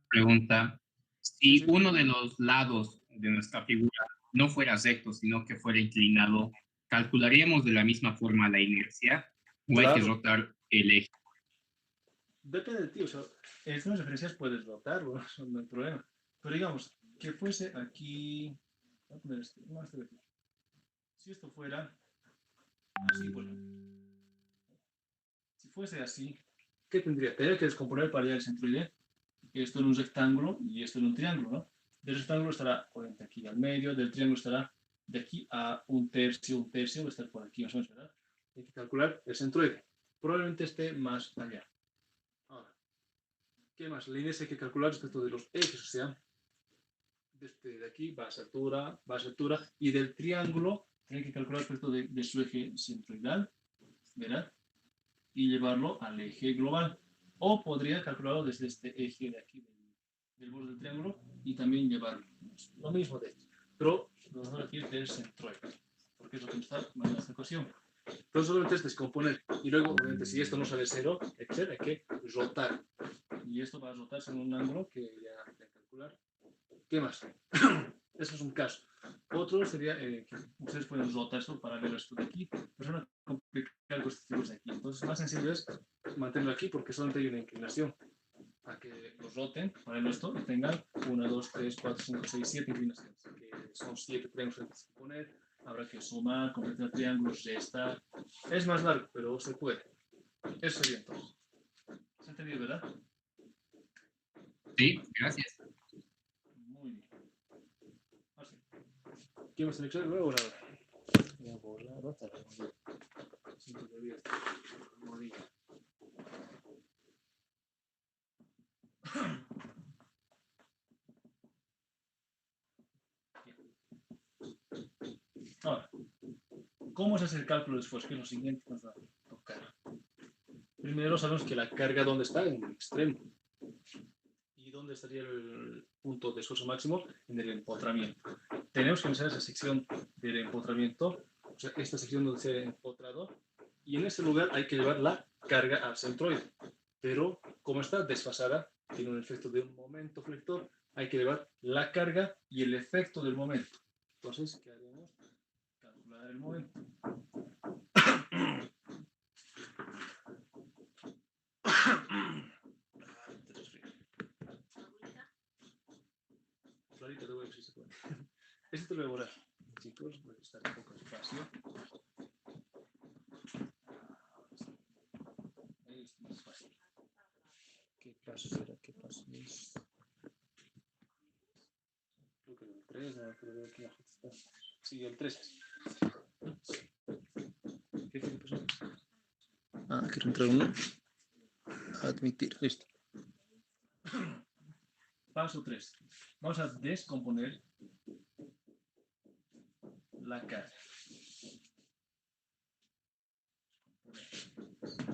B: pregunta.
A: Sí,
B: Si
A: sí.
B: uno de los lados de nuestra figura no fuera recto, sino que fuera inclinado, ¿calcularíamos de la misma forma la inercia? ¿O hay que
A: Claro.
B: rotar el eje?
A: Depende de ti. O sea, en estas referencias puedes rotarlo, eso no hay problema. Pero digamos, que fuese aquí. Voy a poner este, no, este de aquí. Si esto fuera así, por ejemplo. Si fuese así, ¿qué tendría? Tendría que descomponer para llegar al centroide. esto en un rectángulo y esto en un triángulo, ¿no? Del rectángulo estará obviamente aquí al medio, del triángulo estará de aquí a un tercio, va a estar por aquí más o menos, ¿verdad? Hay que calcular el centroide. Probablemente esté más allá. Ahora, ¿qué más? La línea hay que calcular respecto de los ejes, o sea, desde aquí, base, altura, y del triángulo, tienen que calcular respecto de su eje centroidal, ¿verdad? Y llevarlo al eje global. O podría calcularlo desde este eje de aquí, del borde del triángulo, y también llevarlo. Lo mismo de esto. Pero lo mejor aquí es del centroide, porque es lo que nos está mandando esta ecuación. Entonces solamente es descomponer. Y luego, obviamente, si esto no sale cero, hay que rotar. Y esto va a rotarse en un ángulo que ya hay que calcular. ¿Qué más? Eso es un caso. Otro sería que ustedes pueden rotar esto para ver esto de aquí, pero van a complicar con estos figuras de aquí. Entonces, más sencillo es mantenerlo aquí porque solamente hay una inclinación. A que los roten para esto y tengan 1, 2, 3, 4, 5, 6, 7 inclinaciones. Que son 7 triángulos que poner. Habrá que sumar, completar triángulos, restar. Es más largo, pero se puede. Eso sería entonces. ¿Se entendió, verdad?
B: Sí, gracias.
A: Muy bien. Así. ¿Quién va a seleccionar luego? Voy a borrar otra vez. Siento que había morir. Ahora, ¿cómo se hace el cálculo de esfuerzo? Que es lo siguiente que nos va a tocar. Primero sabemos que la carga, ¿dónde está? En el extremo. ¿Y dónde estaría el punto de esfuerzo máximo? En el empotramiento. Tenemos que empezar esa sección del empotramiento, o sea, esta sección donde se ha empotrado, y en ese lugar hay que llevar la carga al centroide. Pero como está desfasada, tiene un efecto de un momento flector, hay que llevar la carga y el efecto del momento. Entonces, ¿qué haremos? Calcular el momento. Clarita, te voy a ver si se puede. Este te lo voy a borrar, chicos, voy a estar un poco despacio. Ahí es más fácil. ¿Qué paso será? ¿Qué paso es? Creo que el 3, no, creo que aquí está. Sí, el 3. ¿Qué pasó? Ah, quiero entrar uno. Admitir, listo. Paso 3. Vamos a descomponer la carga.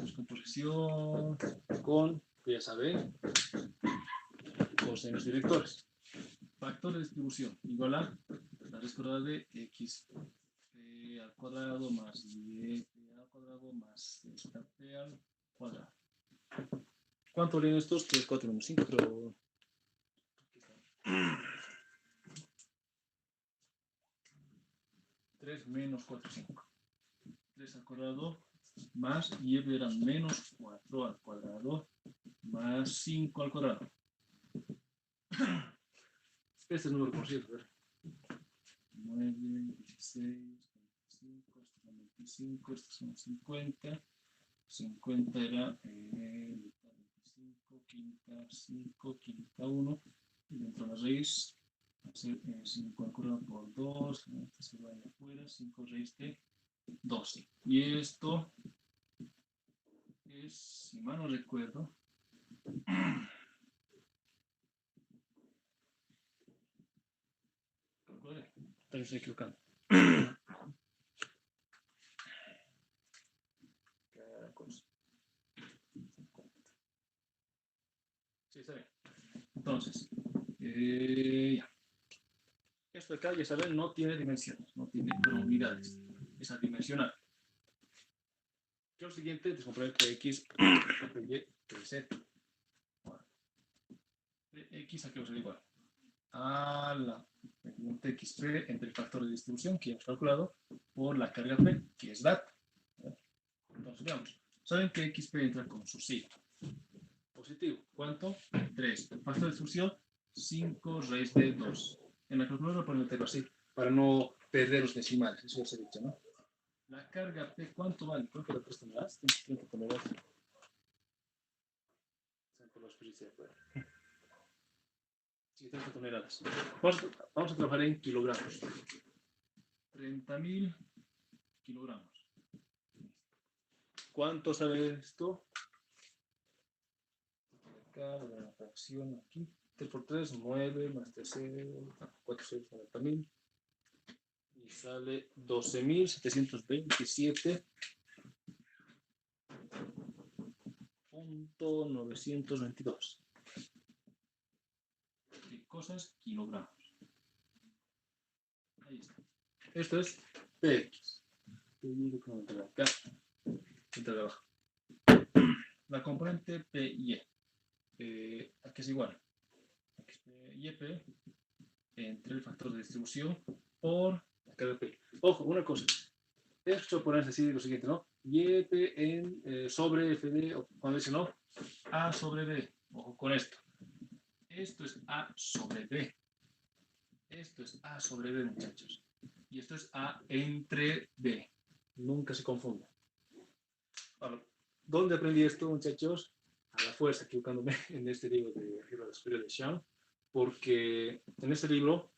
A: Descomposición con, ya saben, cosenos directores. Factor de distribución igual a la raíz cuadrada de x al cuadrado más y al cuadrado más p al cuadrado. ¿Cuánto vienen estos? 3, 4, 1, 5, pero... 3 menos 4, 5. 3 al cuadrado más y eran menos 4 al cuadrado más 5 al cuadrado. Este es el número por cierto. 9, 16, 25, estos son 25, estos son 50. 50 era 25, quinta 5, quinta 1. Y dentro de la raíz, hacer 5 al cuadrado por 2. Este se va afuera, 5 raíz de 12. Y esto es, si mal no recuerdo, tal vez estoy equivocando. Sí, está bien. Entonces, ya. Esto de acá, ya saben, no tiene dimensiones, no tiene unidades. Es adimensional. ¿Qué es lo siguiente? Descomponer px, y, z. Px aquí va a ser igual a la pendiente xp entre el factor de distribución que hemos calculado por la carga p, que es data. Entonces, veamos. Saben que xp entra con su signo. Positivo. ¿Cuánto? 3. El factor de distribución, 5 raíz de 2. En la calculadora pueden meterlo así, para no perder los decimales. Eso ya se ha dicho, ¿no? La carga P, ¿cuánto vale? Creo que era 3 toneladas. 30 toneladas. Por la experiencia de afuera. Sí, 30 toneladas. Vamos a trabajar en kilogramos. 30.000 kilogramos. ¿Cuánto sale esto? Acá, la fracción aquí. 3 por 3, 9, más 3, 4, 6, 40.000. Y sale 12.727.922. ¿Qué cosas? Kilogramos. Ahí está. Esto es PX. Acá. Entra abajo. La componente PY. Aquí es igual. Aquí es YP entre el factor de distribución por la carga de P. Ojo, una cosa. Esto podemos decir lo siguiente, ¿no? YP en sobre FD, o cuando dice no, A sobre B. Ojo con esto. Esto es A sobre B. Esto es A sobre B, muchachos. Y esto es A entre B. Nunca se confunda. Ahora, ¿dónde aprendí esto, muchachos? A la fuerza, equivocándome en este libro de Arriba de la Superior de Xiang, porque en este libro,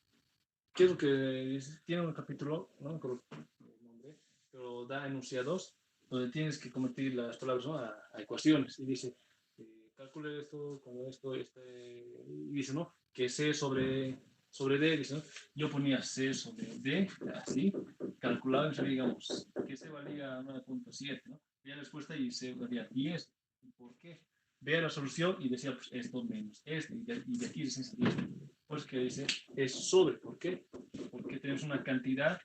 A: ¿qué es lo que dice? Tiene un capítulo, no me acuerdo el nombre, pero da enunciados donde tienes que convertir las palabras, ¿no?, a ecuaciones. Y dice, calcule esto, cuando esto, y dice, ¿no?, que C sobre D, dice, ¿no? Yo ponía C sobre D, así, calculaba, y sabía, digamos, que C valía 9.7, ¿no? Veía la respuesta y C valía 10. ¿Por qué? Vea la solución y decía, pues esto menos este, y de aquí se sencillo. Pues que dice, es sobre. ¿Por qué? Porque tenemos una cantidad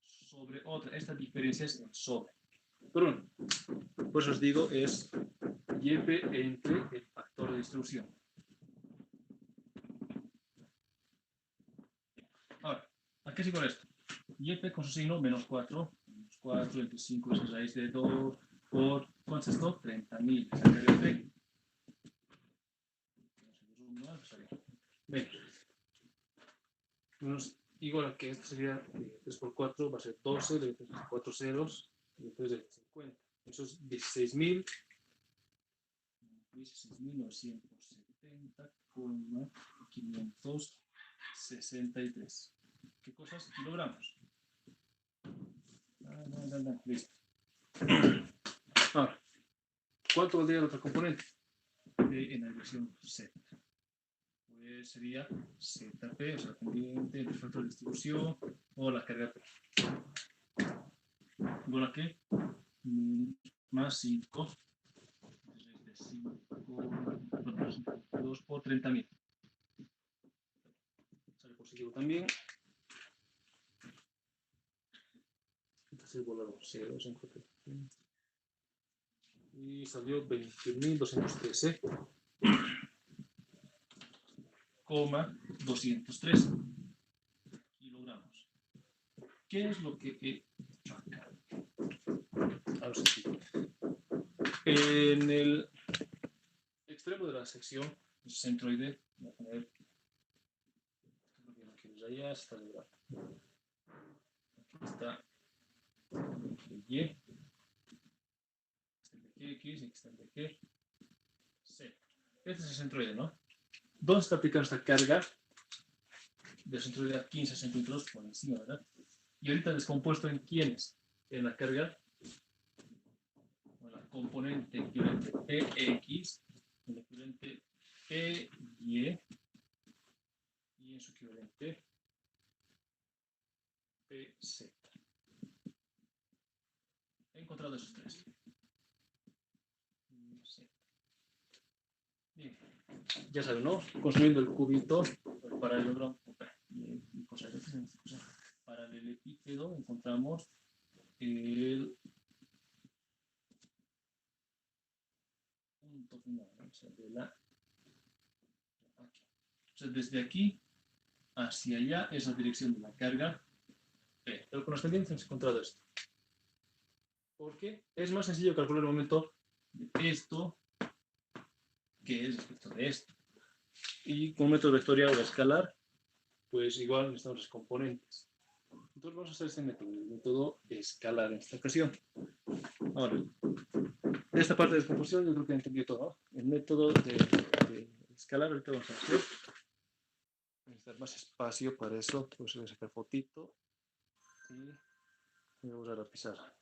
A: sobre otra. Esta diferencia es el sobre. Pero bueno, por eso os digo, es YP entre el factor de distribución. Ahora, ¿a qué sigo esto? YP con su signo menos 4. Menos 4 entre 5 es raíz de 2 por, ¿cuánto es esto? 30.000. Bien. Igual a que esto sería 3 por 4, va a ser 12, le 4 ceros, y después de 50. Eso es 16.970,563. ¿Qué cosas? Kilogramos. Listo. Ahora, ¿cuánto valdría el otro componente? En la dirección Z. Pues sería ZP, o sea, pendiente, el factor de distribución o la carga P. ¿Igual a qué? Más 5. De 5, 2 por 30.000. Sale positivo también. Entonces volvemos 0, y salió 21.213. 203 kilogramos. ¿Qué es lo que he hecho acá? A ver si en el extremo de la sección centroide, voy a poner allá, está el aquí está el Y, este es el X, aquí está el G, C. Este es el centroide, ¿no? ¿Dónde está aplicando esta carga? Del centroide a 15 centímetros por encima, ¿verdad? Y ahorita descompuesto en quiénes? En la carga, en la componente equivalente PX, en el equivalente PY y en su equivalente PZ. He encontrado esos tres. Bien, ya saben, ¿no? Construyendo el cubito, el paralelogramo y cosas de esas. Paralelepípedo, encontramos el punto final, o sea, de la aquí. O sea, desde aquí hacia allá es la dirección de la carga P. Pero con las pendientes hemos encontrado esto. ¿Por qué? Es más sencillo calcular el momento de esto que es respecto de esto. Y con un método vectorial o escalar, pues igual necesitamos los componentes. Entonces vamos a hacer este método, el método escalar en esta ocasión. Ahora, de esta parte de descomposición yo creo que he entendido todo, ¿no? El método de escalar, ahorita vamos a hacer. Voy a necesitar más espacio para eso, pues voy a sacar fotito y voy a usar la pizarra.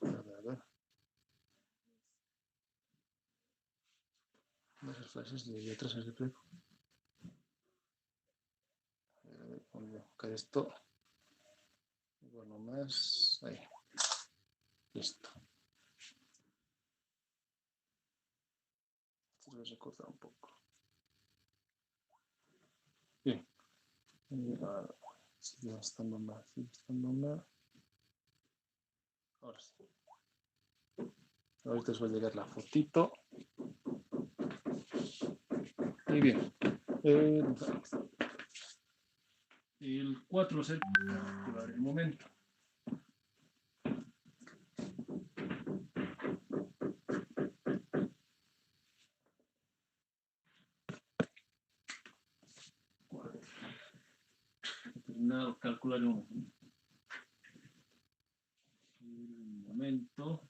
A: A ver. Esas flashes de letras en el pleno. Voy a buscar esto. Bueno, más. Ahí. Listo. Voy a recortar un poco. Bien. Sigue estando más. Sigue estando más. Ahora sí. Ahorita os va a llegar la fotito. Y bien. El 4 va a ser calcular el momento. Determinado, calcular el momento. El momento.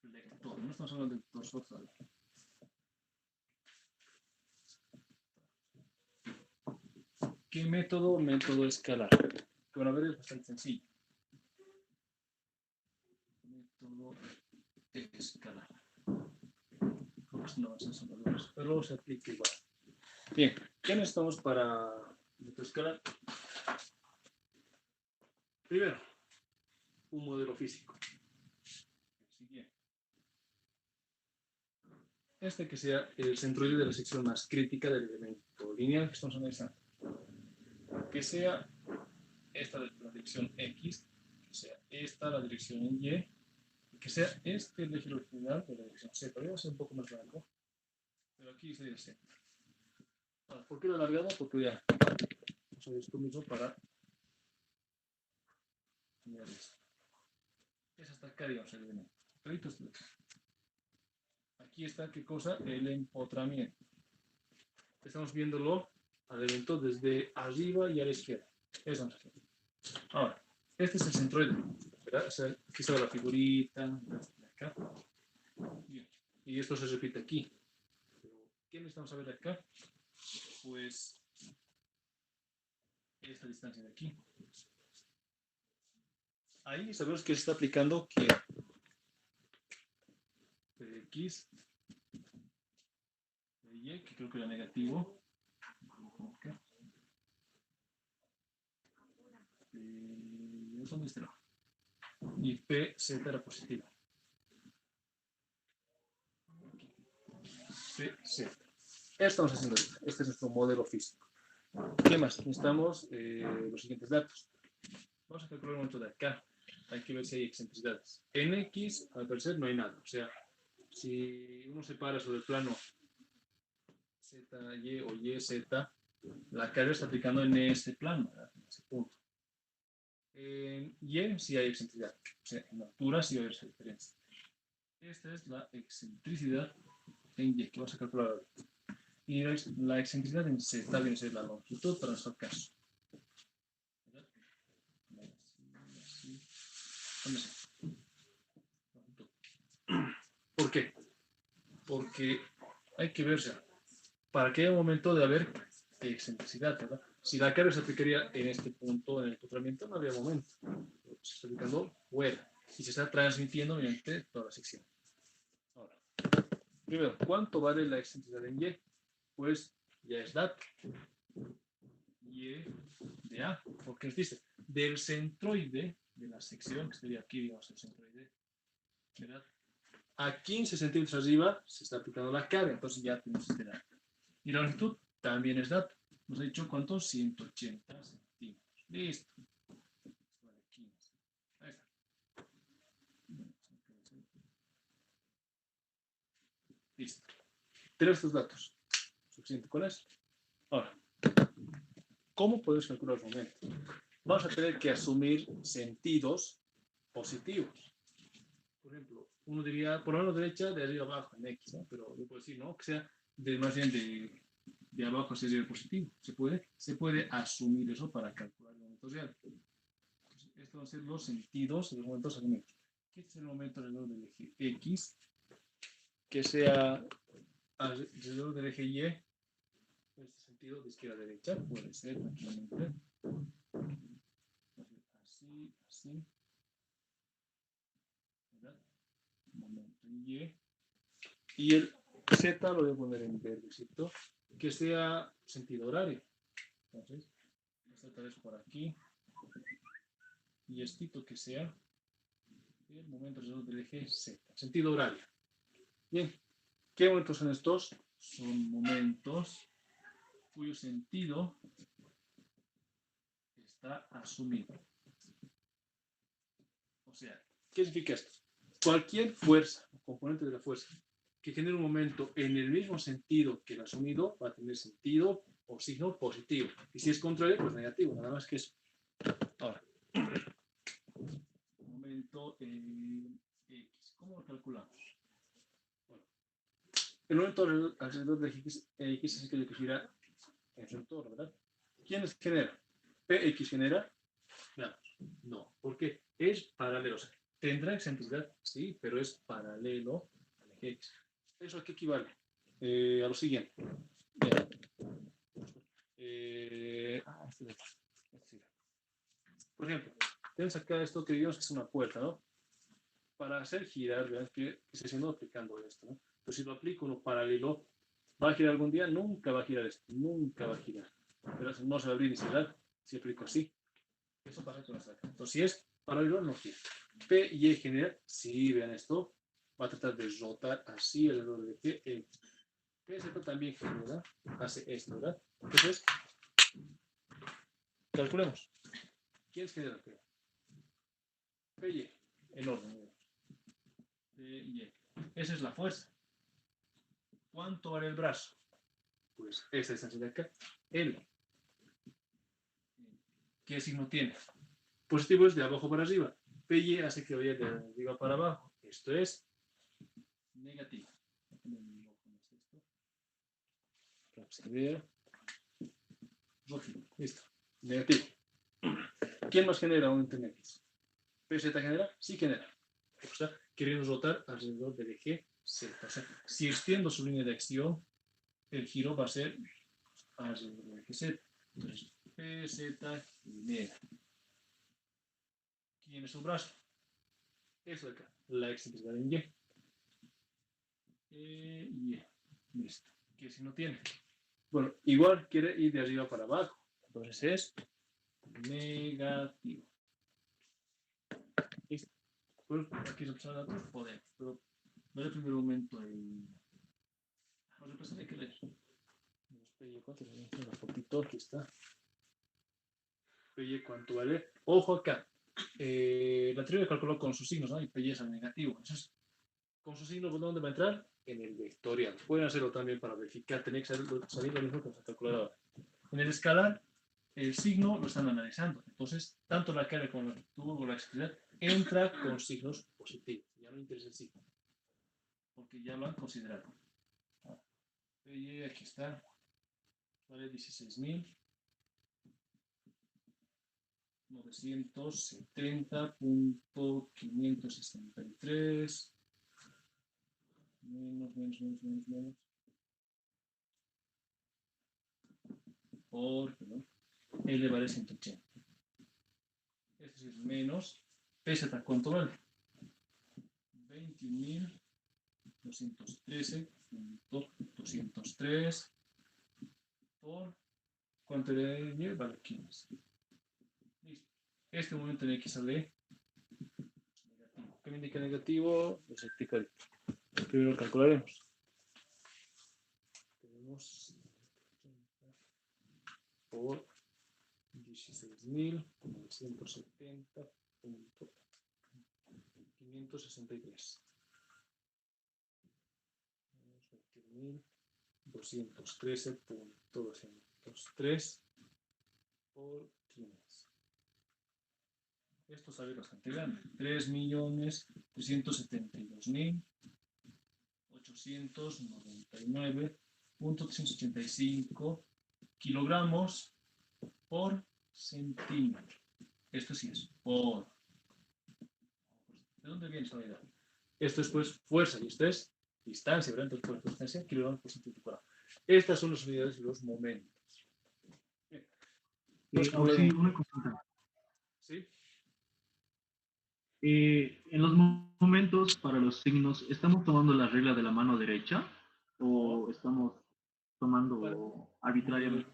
A: Lector. No estamos hablando de lector social. ¿Qué método? Método escalar. Que van a ver es bastante sencillo. Método escalar. No son valores, pero se aplica igual. Bien, ¿qué necesitamos para método escalar? Primero, un modelo físico. Este que sea el centroide de la sección más crítica del elemento lineal que estamos analizando. Que sea esta de la dirección X, que sea esta la dirección en Y, y que sea este el eje longitudinal de la dirección Z. Voy a hacer un poco más largo, pero aquí sería el Z. Ahora, ¿por qué lo he alargado? Porque voy a usar esto mismo para mirar esto. Es hasta acá, digamos, el elemento. Aquí está, ¿qué cosa? El empotramiento. Estamos viéndolo al elemento desde arriba y a la izquierda. Eso nos hace. Ahora, este es el centroide, ¿verdad? O sea, aquí está la figurita, de acá. Bien. Y esto se repite aquí. Pero, ¿qué necesitamos saber de acá? Pues esta distancia de aquí. Ahí sabemos que se está aplicando que de X, de Y, que creo que era negativo. ¿Dónde está? Y PZ era positiva. PZ. Estamos haciendo esto. Este es nuestro modelo físico. ¿Qué más? Necesitamos los siguientes datos. Vamos a calcular un momento de acá. Hay que ver si hay excentricidades. En X, al parecer, no hay nada. O sea, si uno se para sobre el plano ZY o YZ, la carga está aplicando en ese plano, ¿verdad? En ese punto. En Y sí hay excentricidad. O sea, en altura sí va a haber esa diferencia. Esta es la excentricidad en Y, que vamos a calcular ahorita. Y la excentricidad en Z viene a ser la longitud para nuestro caso. ¿Por qué? Porque hay que verse. Para que haya un momento de haber excentricidad, ¿verdad? Si la carga se aplicaría en este punto, en el empotramiento, no habría momento. Se está aplicando fuera y se está transmitiendo mediante toda la sección. Ahora, primero, ¿cuánto vale la excentricidad en Y? Pues ya es dato. Y de A, porque nos dice del centroide de la sección, que sería aquí, digamos, el centroide, ¿verdad? A 15 centímetros arriba se está aplicando la carga, entonces ya tenemos este dato. Y la longitud también es dato. Nos ha dicho cuántos, 180 centímetros. Listo. Vale, 15. Ahí está. Listo. Tenemos estos datos. Suficiente con eso. Ahora, ¿cómo podemos calcular el momento? Vamos a tener que asumir sentidos positivos. Por ejemplo, uno diría por la mano derecha de arriba abajo en X, ¿no? Pero yo puedo decir, ¿no? Que sea más bien de abajo hacia arriba positivo. Se puede asumir eso para calcular el momento real. Entonces, estos van a ser los sentidos de los momentos asumidos. que este es el momento alrededor del eje X, que sea alrededor del eje Y, en este sentido, de izquierda a derecha, puede ser tranquilamente. Así, así. ¿Verdad? Momento Y. Y el Z lo voy a poner en verdecito, que sea sentido horario. Entonces, Z es por aquí. Y esto que sea el momento alrededor del eje Z, sentido horario. Bien, ¿qué momentos son estos? Son momentos cuyo sentido está asumido. O sea, ¿qué significa esto? Cualquier fuerza, componente de la fuerza, que genere un momento en el mismo sentido que el asumido, va a tener sentido o signo positivo. Y si es contrario, pues negativo, nada más que eso. Ahora, momento X. ¿Cómo lo calculamos? Bueno, el momento alrededor de X es aquello que gira en su entorno, ¿verdad? ¿Quiénes genera? ¿PX genera? No, porque es paralelo. O sea, ¿tendrá excentricidad? Sí, pero es paralelo al eje X. ¿Eso a qué equivale? A lo siguiente. Por ejemplo, tenemos acá esto que digamos que es una puerta, ¿no? Para hacer girar, vean que se sigue aplicando esto, ¿no? Pero si lo aplico uno paralelo, ¿va a girar algún día? Nunca va a girar esto, nunca va a girar. Pero no se va a abrir ni cerrar si aplico así. Eso pasa con esta acá. Entonces, si es paralelo, no gira. P y E genera, sí, vean esto, va a tratar de rotar así alrededor de P. PZ también genera, hace esto, ¿verdad? Entonces, calculemos. ¿Quién genera P? P y E, en orden. P y E. Esa es la fuerza. ¿Cuánto vale el brazo? Pues esta distancia de acá, L. ¿Qué signo tiene? Positivo es de abajo para arriba. P y E hace que vaya de arriba para abajo. Esto es negativo. Para que se vea. Rojo. Listo. Negativo. ¿Quién más genera un en X? ¿PZ genera? Sí genera. O sea, queremos rotar alrededor del eje Z. O sea, si extiendo su línea de acción, el giro va a ser alrededor del eje Z. Entonces, PZ genera. ¿Quién es su brazo? Eso de acá. La excentricidad en Y. Y. Listo. ¿Qué si no tiene? Bueno, igual quiere ir de arriba para abajo. Entonces es negativo. Listo. Pues aquí se observa datos, podemos. Pero no es el primer momento en. Ahora pues hay que leer. ¿Cuánto vale? Una fotito, aquí está. PY, ¿cuánto vale? Ojo acá. La teoría calculó con sus signos, ¿no? Y PY es el negativo. Entonces, con sus signos, ¿dónde va a entrar? En el vectorial. Pueden hacerlo también para verificar. Tenéis que salir lo mismo que nuestra calculadora. En el escalar, el signo lo están analizando. Entonces, tanto la carga como la excentricidad entra con signos positivos. Ya no interesa el signo. Porque ya lo han considerado. PY, aquí está. Vale 16.970.563 menos por, perdón, L vale 180. Es decir, menos PZ, ¿cuánto vale? 21.213.203 por, ¿cuánto le Y? Vale 15. Listo. Este momento en X sale negativo. ¿Qué me indica negativo? Lo certificaré. Primero calcularemos. Tenemos por 16.970.563. 21.213.203 por 15. Esto sale bastante grande. 3.399.385 kilogramos por centímetro. Esto sí es por. ¿De dónde viene esta unidad? Esto es pues fuerza y esto es distancia, ¿verdad? Entonces, por distancia, kilogramos por centímetro cuadrado. Estas son las unidades de los momentos. Bien.
C: Ahora sí, una consulta.
A: ¿Sí?
C: En los momentos para los signos, ¿estamos tomando la regla de la mano derecha o estamos tomando arbitrariamente?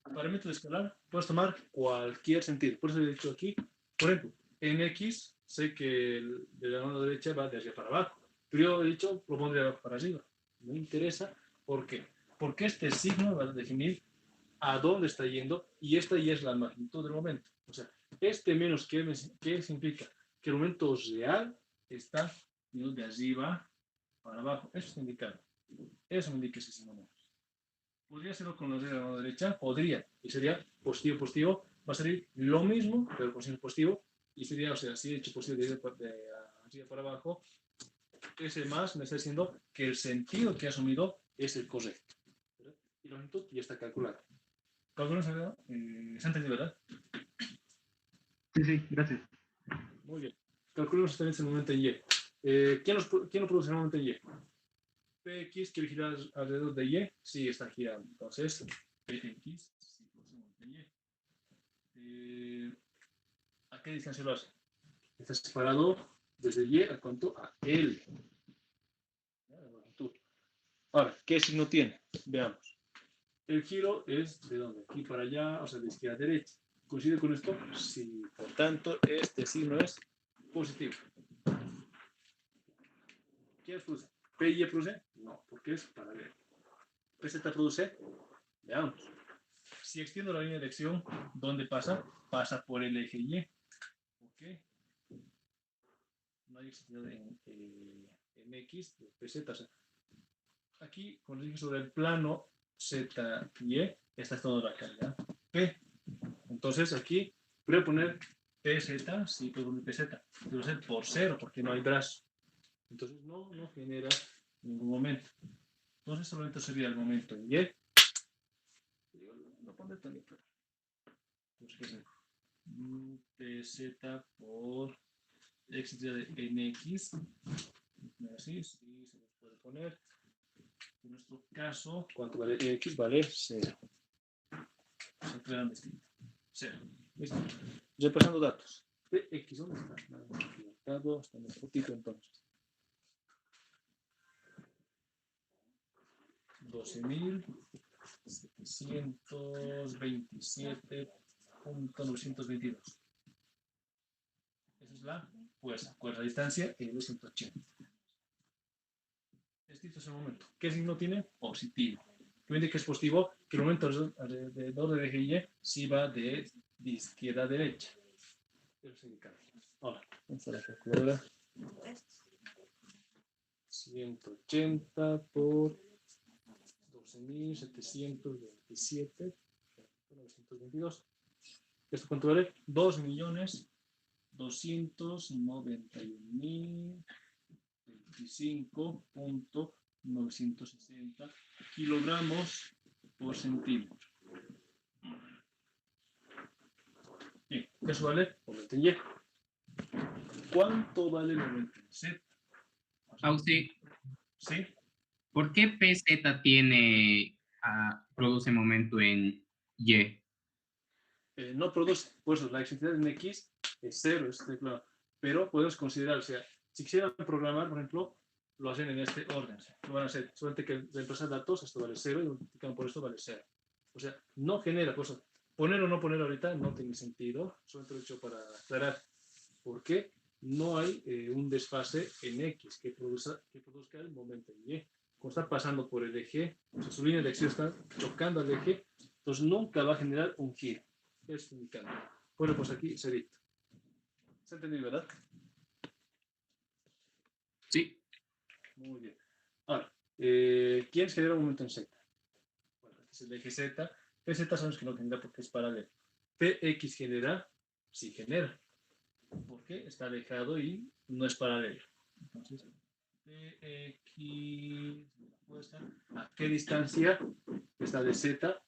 A: Para método escalar puedes tomar cualquier sentido. Por eso he dicho aquí, por ejemplo, en X sé que de la mano derecha va de arriba para abajo, pero yo he dicho lo pondré de abajo para arriba. Me interesa, ¿por qué? Porque este signo va a definir a dónde está yendo y esta ya es la magnitud del momento. O sea, este menos que significa que el momento real está yendo de arriba para abajo. Eso es indicado. Eso me indica ese signo. Podría hacerlo con los dedos de la mano derecha, podría, y sería positivo, positivo, va a salir lo mismo, pero con signo positivo, y sería, o sea, si he hecho positivo de arriba para abajo, ese más me está diciendo que el sentido que he asumido es el correcto. ¿Verdad? Y la longitud ya está calculada. ¿Calculamos, verdad? ¿Se ha entendido, verdad?
C: Sí, gracias.
A: Muy bien. Calculemos también el momento en Y. ¿Quién lo produce el momento en Y? Px quiere girar alrededor de Y, sí está girando. Entonces, Px, sí, produce el momento en Y. ¿A qué distancia lo hace? Está separado desde Y a cuánto? A L. La longitud. Ahora, ¿qué signo tiene? Veamos. El giro es de dónde? Aquí para allá, o sea, de izquierda a derecha. ¿Coincide con esto? Sí. Por tanto, este signo es positivo. ¿Quién produce? ¿PY produce? No, porque es paralelo. ¿PZ produce? Veamos. Si extiendo la línea de acción, ¿dónde pasa? Pasa por el eje Y. ¿Ok? No hay extensión en X de PZ. O sea, aquí, cuando dije sobre el plano ZY, esta es toda la carga P. Entonces aquí voy a poner PZ, sí puedo poner PZ, pero va a ser por cero porque no hay brazo. Entonces no genera ningún momento. Entonces solamente sería el momento en Y. Lo pondré también, pero PZ por X de NX. Así, sí, se nos puede poner. En nuestro caso, ¿cuánto vale X? Vale 0. Se quedan distintos. 0. ¿Listo? Repasando datos. X, ¿dónde está? Nada, está en el fotito entonces. 12.727.922. Esa es la fuerza. ¿Cuál es la distancia? 280. Este es el momento. ¿Qué signo tiene? Positivo. ¿Qué indica que es positivo? Que el momento alrededor del eje Y sí va de izquierda a derecha. Eso es indicado. Ahora, vamos a la calculadora. 180 por 12.727.922. ¿Esto cuánto vale? 2.291.25.960 kilogramos por centímetro. Bien, ¿eso vale? Momento en Y. ¿Cuánto vale el momento en Z?
B: Austin,
A: ¿Sí?
B: ¿por qué PZ produce momento en Y?
A: No produce, por eso la excentricidad en X es 0, claro. Pero podemos considerar, o sea, si quisieran programar, por ejemplo, lo hacen en este orden. Lo van a hacer, solamente que reemplazar datos, esto vale 0 y multiplican por esto vale 0. O sea, no genera, pues poner o no poner ahorita no tiene sentido, solamente lo he hecho para aclarar por qué no hay un desfase en X que produzca el momento en Y. Como está pasando por el eje, o sea, su línea de acción está chocando al eje, entonces nunca va a generar un giro. Es indicado. Bueno, pues aquí se dicta. ¿Se ha entendido, verdad?
B: Sí.
A: Muy bien. Ahora, ¿quién genera un momento en Z? Bueno, este es el eje Z. PZ sabemos que no genera porque es paralelo. PX genera, sí genera. Porque está alejado y no es paralelo. Entonces, PX, ¿a qué distancia está de Z?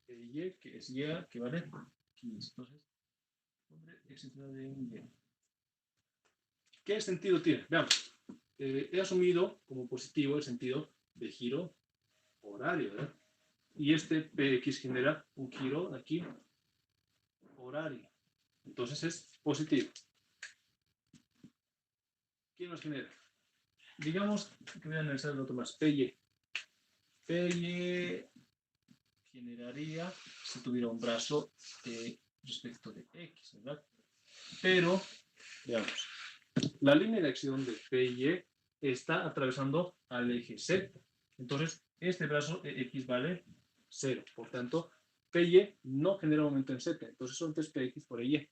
A: Y, que es Y, que vale 15. Entonces, excentricidad de Y. ¿Qué sentido tiene? Veamos. He asumido como positivo el sentido de giro horario, ¿verdad? Y este PX genera un giro aquí horario. Entonces es positivo. ¿Quién nos genera? Digamos que voy a analizar el otro más. PY. PY generaría si tuviera un brazo respecto de X, ¿verdad? Pero, veamos, la línea de acción de PY está atravesando al eje Z. Entonces, este brazo X vale 0. Por tanto, PY no genera momento en Z. Entonces, solamente es PX por Y.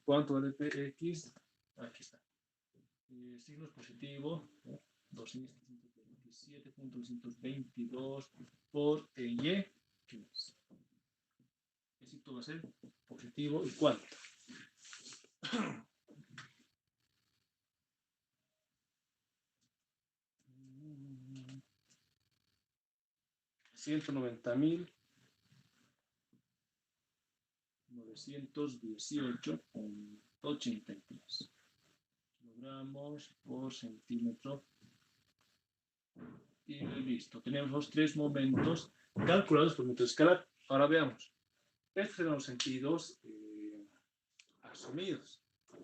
A: ¿Cuánto vale PX? Aquí está. Signos positivos, ¿no? 27.222 por Y. Esto va a ser positivo. ¿Y cuánto? $190.918.83 kilogramos por centímetro. Y listo. Tenemos los tres momentos calculados por método escalar. Ahora veamos. Estos serán los sentidos asumidos,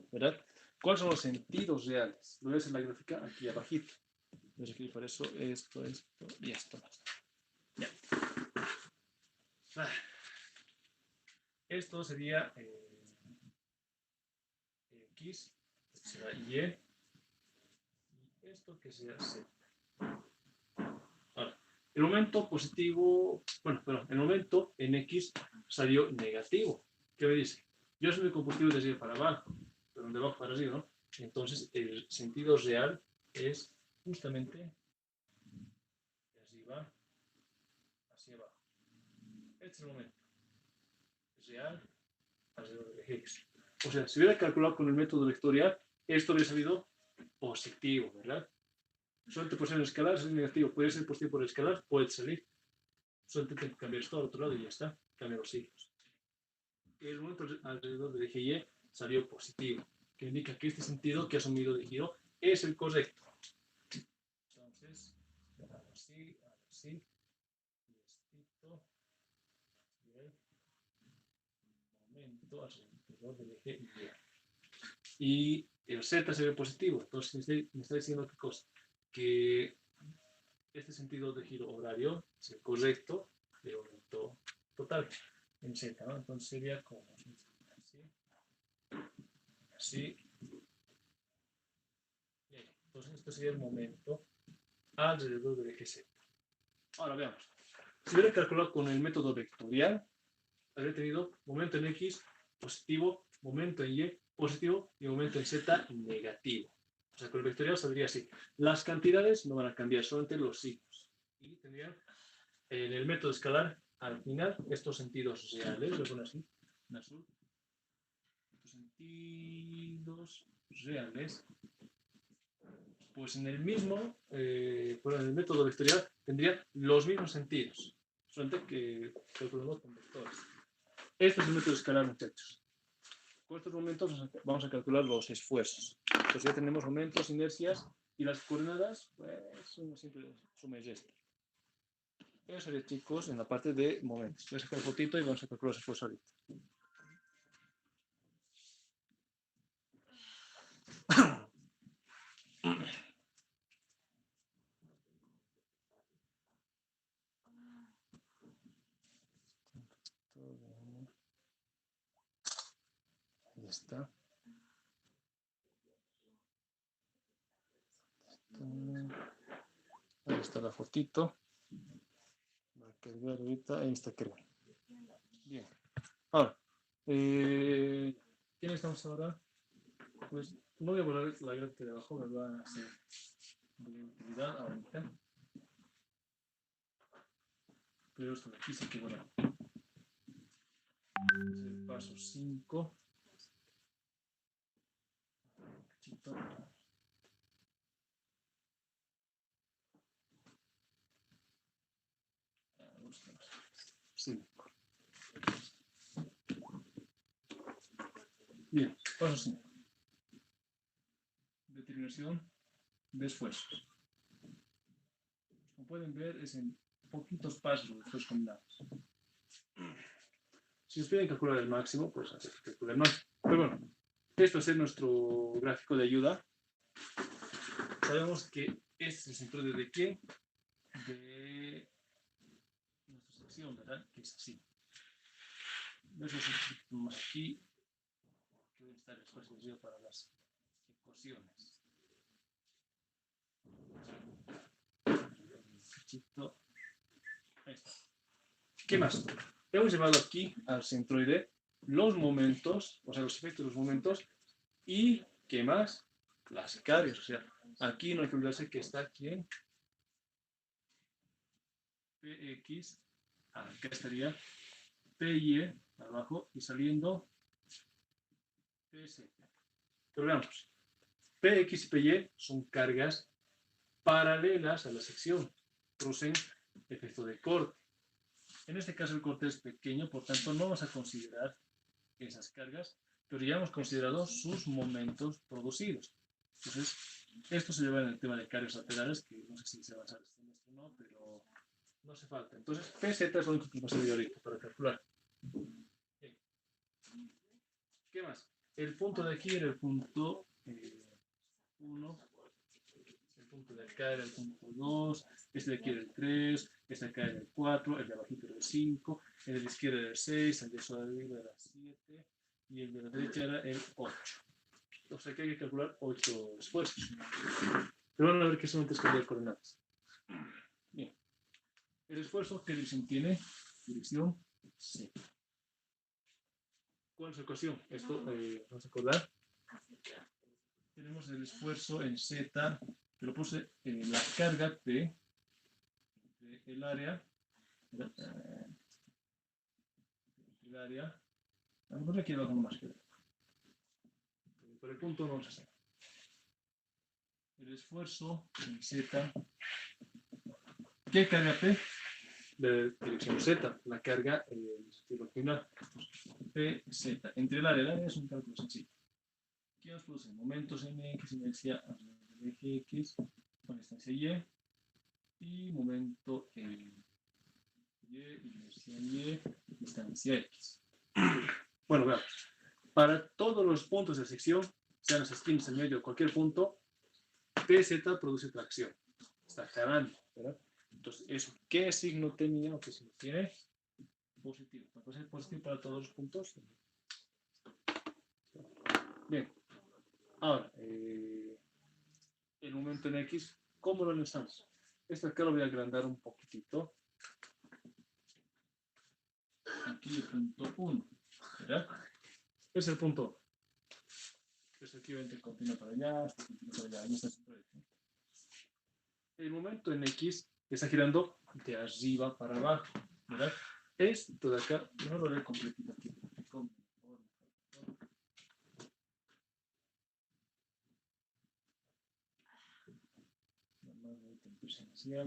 A: ¿verdad? ¿Cuáles son los sentidos reales? Lo ves en la gráfica aquí abajito. Voy a escribir para eso esto y esto. Ya. Esto sería X, esto será Y, y esto que será Z. Ahora, el momento positivo, bueno, perdón, el momento en X salió negativo. ¿Qué me dice? Yo soy combustible de arriba para abajo, pero de abajo para arriba, ¿no? Entonces, el sentido real es justamente de arriba hacia abajo. Este es el momento real alrededor del eje X. O sea, si hubiera calculado con el método vectorial, esto hubiera salido positivo, ¿verdad? Solamente puede ser en escalar, es negativo. Puede ser positivo por escalar, puede salir. Solamente tengo que cambiar esto al otro lado y ya está. Cambia los signos. El momento alrededor del eje Y salió positivo, que indica que este sentido que ha asumido de giro es el correcto. Entonces, así, así, y esto, y el momento alrededor del eje Y. Y el Z se ve positivo. Entonces, me está diciendo qué cosa. Que este sentido de giro horario es el correcto del momento total en Z, ¿no? Entonces sería como así. Bien. Entonces esto sería el momento alrededor del eje Z. Ahora veamos. Si hubiera calculado con el método vectorial, habría tenido momento en X positivo, momento en Y positivo y momento en Z negativo. O sea, con el vectorial saldría así. Las cantidades no van a cambiar, solamente los signos. Y tendrían en el método escalar, al final, estos sentidos reales, lo pongo así, en azul. Estos sentidos reales, pues en el mismo, bueno, en el método vectorial, tendrían los mismos sentidos, solamente que calculamos con vectores. Este es el método escalar, muchachos. Con estos momentos vamos a calcular los esfuerzos. Entonces ya tenemos momentos, inercias y las coordenadas, pues uno siempre suma y resta. Eso sería, chicos, en la parte de momentos. Voy a sacar un fotito y vamos a calcular los esfuerzos ahorita. Ahí está. Ahí está la fotito. Va a cargar ahorita. Ahí está, creo. Bien. Ahora, ¿quién estamos ahora? Pues no voy a borrar la gráfica de abajo, me va a hacer de utilidad ahorita. Pero esto de aquí sí que borrar. Es el paso 5. Cachito. Sí. Bien, paso 5. definición de esfuerzos. Como pueden ver, es en poquitos pasos los esfuerzos combinados. Si nos piden calcular el máximo, pues hay que calcular el máximo. Pero bueno, esto es nuestro gráfico de ayuda. Sabemos que este es el centroide de qué? De nuestra sección, ¿verdad? Que es así. Vemos aquí que debe estar el esfuerzo para las ecuaciones. Ahí está. ¿Qué más? Hemos llevado aquí al centroide los momentos, o sea, los efectos de los momentos, y ¿qué más? Las cargas. O sea, aquí no hay que olvidarse que está aquí en Px, acá estaría Py abajo y saliendo Pz. Pero veamos, Px y Py son cargas paralelas a la sección, producen efecto de corte. En este caso el corte es pequeño, por tanto no vamos a considerar esas cargas, pero ya hemos considerado sus momentos producidos. Entonces, esto se lleva en el tema de cargas laterales, que no sé si se va a avanzar este semestre o no, pero no hace falta. Entonces, Pz es lo único que nos va a servir ahorita para calcular. Bien. ¿Qué más? El punto de aquí era el punto 1, el punto de acá era el punto 2, este de aquí era el 3, este de acá era el 4, el de abajito era el 5, el de la izquierda era el 6, el de eso de arriba era el 7 y el de la derecha era el 8. O sea que hay que calcular 8 esfuerzos. Pero van a ver que solamente es cambiar coordenadas. Bien. El esfuerzo, ¿qué dirección tiene? Dirección C. ¿Cuál es la ecuación? Esto, vamos a acordar. Tenemos el esfuerzo en Z, que lo puse en la carga P, el área, a lo mejor le quiero algo más que por el punto no vamos a hacer. El esfuerzo en Z, ¿qué carga P? De dirección Z, la carga final. PZ, entre el área es un cálculo sencillo. ¿Qué nos produce? Momentos en X, inercia del eje X, con distancia Y momento en Y, inercia Y, distancia X. Bueno, veamos. Para todos los puntos de sección, sean las esquinas, el medio, cualquier punto, PZ produce tracción. Está jalando, ¿verdad? Entonces, ¿eso qué signo tenía o qué signo tiene? Positivo. ¿Puede ser positivo para todos los puntos? Bien. Ahora, el momento en X, ¿cómo lo analizamos? Esto acá lo voy a agrandar un poquitito. Aquí el punto 1, ¿verdad? Es el punto 1. Este aquí continúa para allá, este continúa para allá, y este es el momento en X está girando de arriba para abajo, ¿verdad? Esto de acá, no lo haré completito aquí.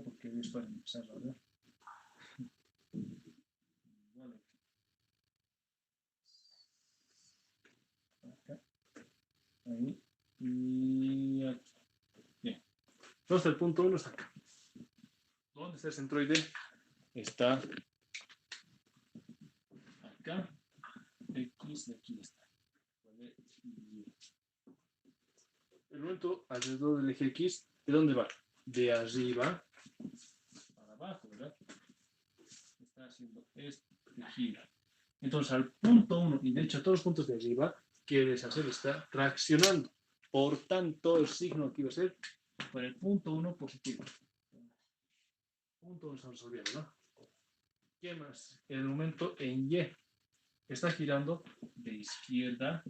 A: Porque es para empezar a ver. Vale. Acá. Ahí. Y aquí. Bien. Entonces el punto 1 está acá. ¿Dónde está el centroide? Está acá. X de aquí está. ¿Vale? El momento alrededor del eje X, ¿de dónde va? De arriba para abajo, ¿verdad? Está haciendo este giro. Entonces al punto 1, y de hecho a todos los puntos de arriba, quiere deshacer, está traccionando. Por tanto, el signo aquí va a ser para el punto 1 positivo. Punto 1 está resolviendo, ¿no? ¿Qué más? El momento en Y está girando de izquierda,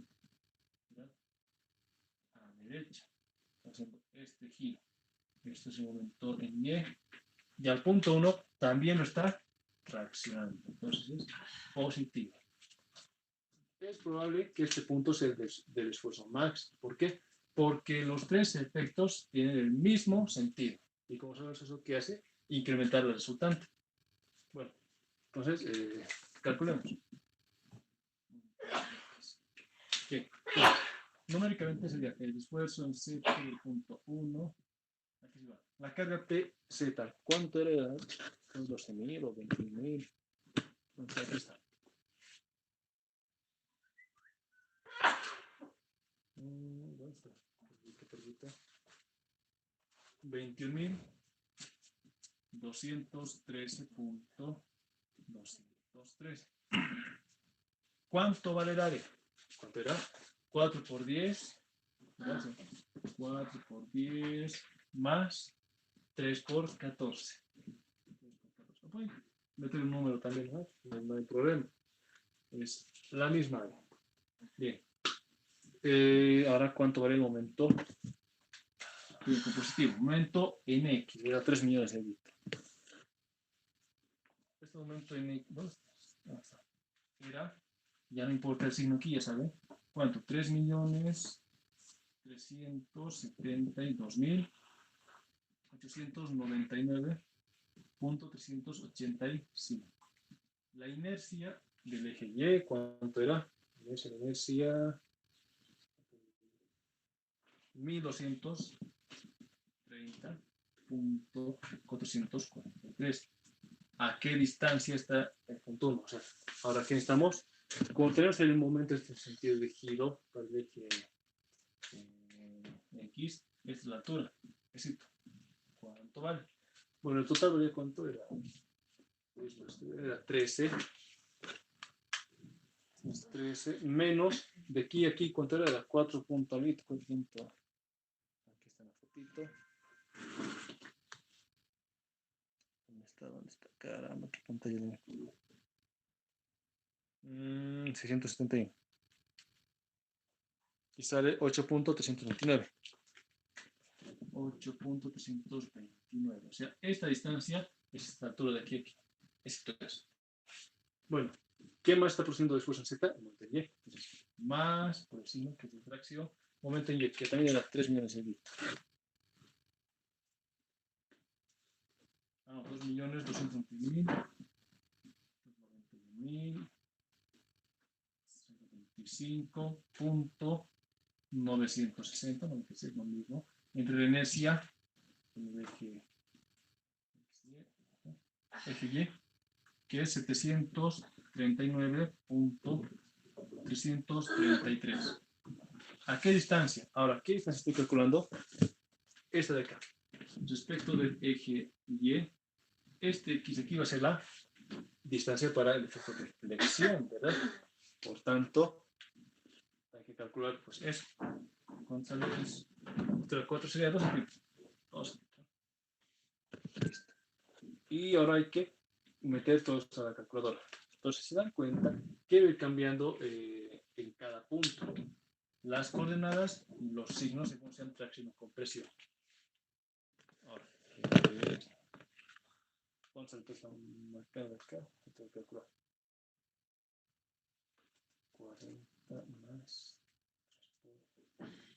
A: ¿verdad?, a derecha. Está haciendo este giro. Este es el momento en Y. Y al punto 1 también lo está traccionando. Entonces es positivo. Es probable que este punto sea del esfuerzo max. ¿Por qué? Porque los tres efectos tienen el mismo sentido. ¿Y como sabemos eso qué hace? Incrementar el resultante. Bueno, entonces calculemos. ¿Qué? numéricamente sería el esfuerzo en Z del punto 1. Aquí se va. La carga TZ, ¿cuánto era? ¿Son 12.000 o 21.000? Entonces, aquí está. ¿Dónde está? Permite. 21.213.213. ¿Cuánto vale el área? ¿Cuánto era? 4 por 10. Gracias. 4 por 10 más 3 por 14. 3 por 14. Pueden meter un número también, ¿no? No hay problema. Es la misma área. Bien. Ahora, ¿cuánto vale el momento? El compositivo. Momento NX. Era 3 millones de litros. Este momento NX. ¿Dónde está? Era, ya no importa el signo aquí, ya saben. ¿Cuánto? 3.372.899.385. La inercia del eje Y, ¿cuánto era? La inercia 1230.443. ¿A qué distancia está el punto 1? O sea, ahora aquí estamos. Como tenemos el momento en sentido de giro para el eje X, esta es la altura. Necesito. ¿Cuánto vale? Bueno, el total valía cuánto era. Era 13. 13 menos de aquí a aquí, ¿cuánto era? Era 4 punto algo. Aquí está la fotito. ¿Dónde está? ¿Dónde está? Caramba, qué pantalla de 671. Y sale 8.329. 8.329. O sea, esta distancia es esta altura de aquí a aquí. Esto es. Bueno, ¿qué más está produciendo esfuerzo en Z? El momento en Y. Entonces, más por el signo que es difracción. Momento en Y, que también era 3 millones de litros. 2.221.125.960, 96, lo mismo. Entre la inercia, el eje Y, que es 739.333. ¿A qué distancia? Ahora, ¿qué distancia estoy calculando? Esta de acá. Respecto del eje Y, este X aquí va a ser la distancia para el efecto de flexión, ¿verdad? Por tanto, hay que calcular, pues eso. ¿Cuánto sale? 4 sería 2 centímetros. 2 centímetros. Listo. Y ahora hay que meter todo esto a la calculadora. Entonces, se dan cuenta que va cambiando en cada punto las coordenadas, los signos según sean tracción o compresión. Ahora, ¿cuánto está marcado acá? Tengo que calcular. 40 más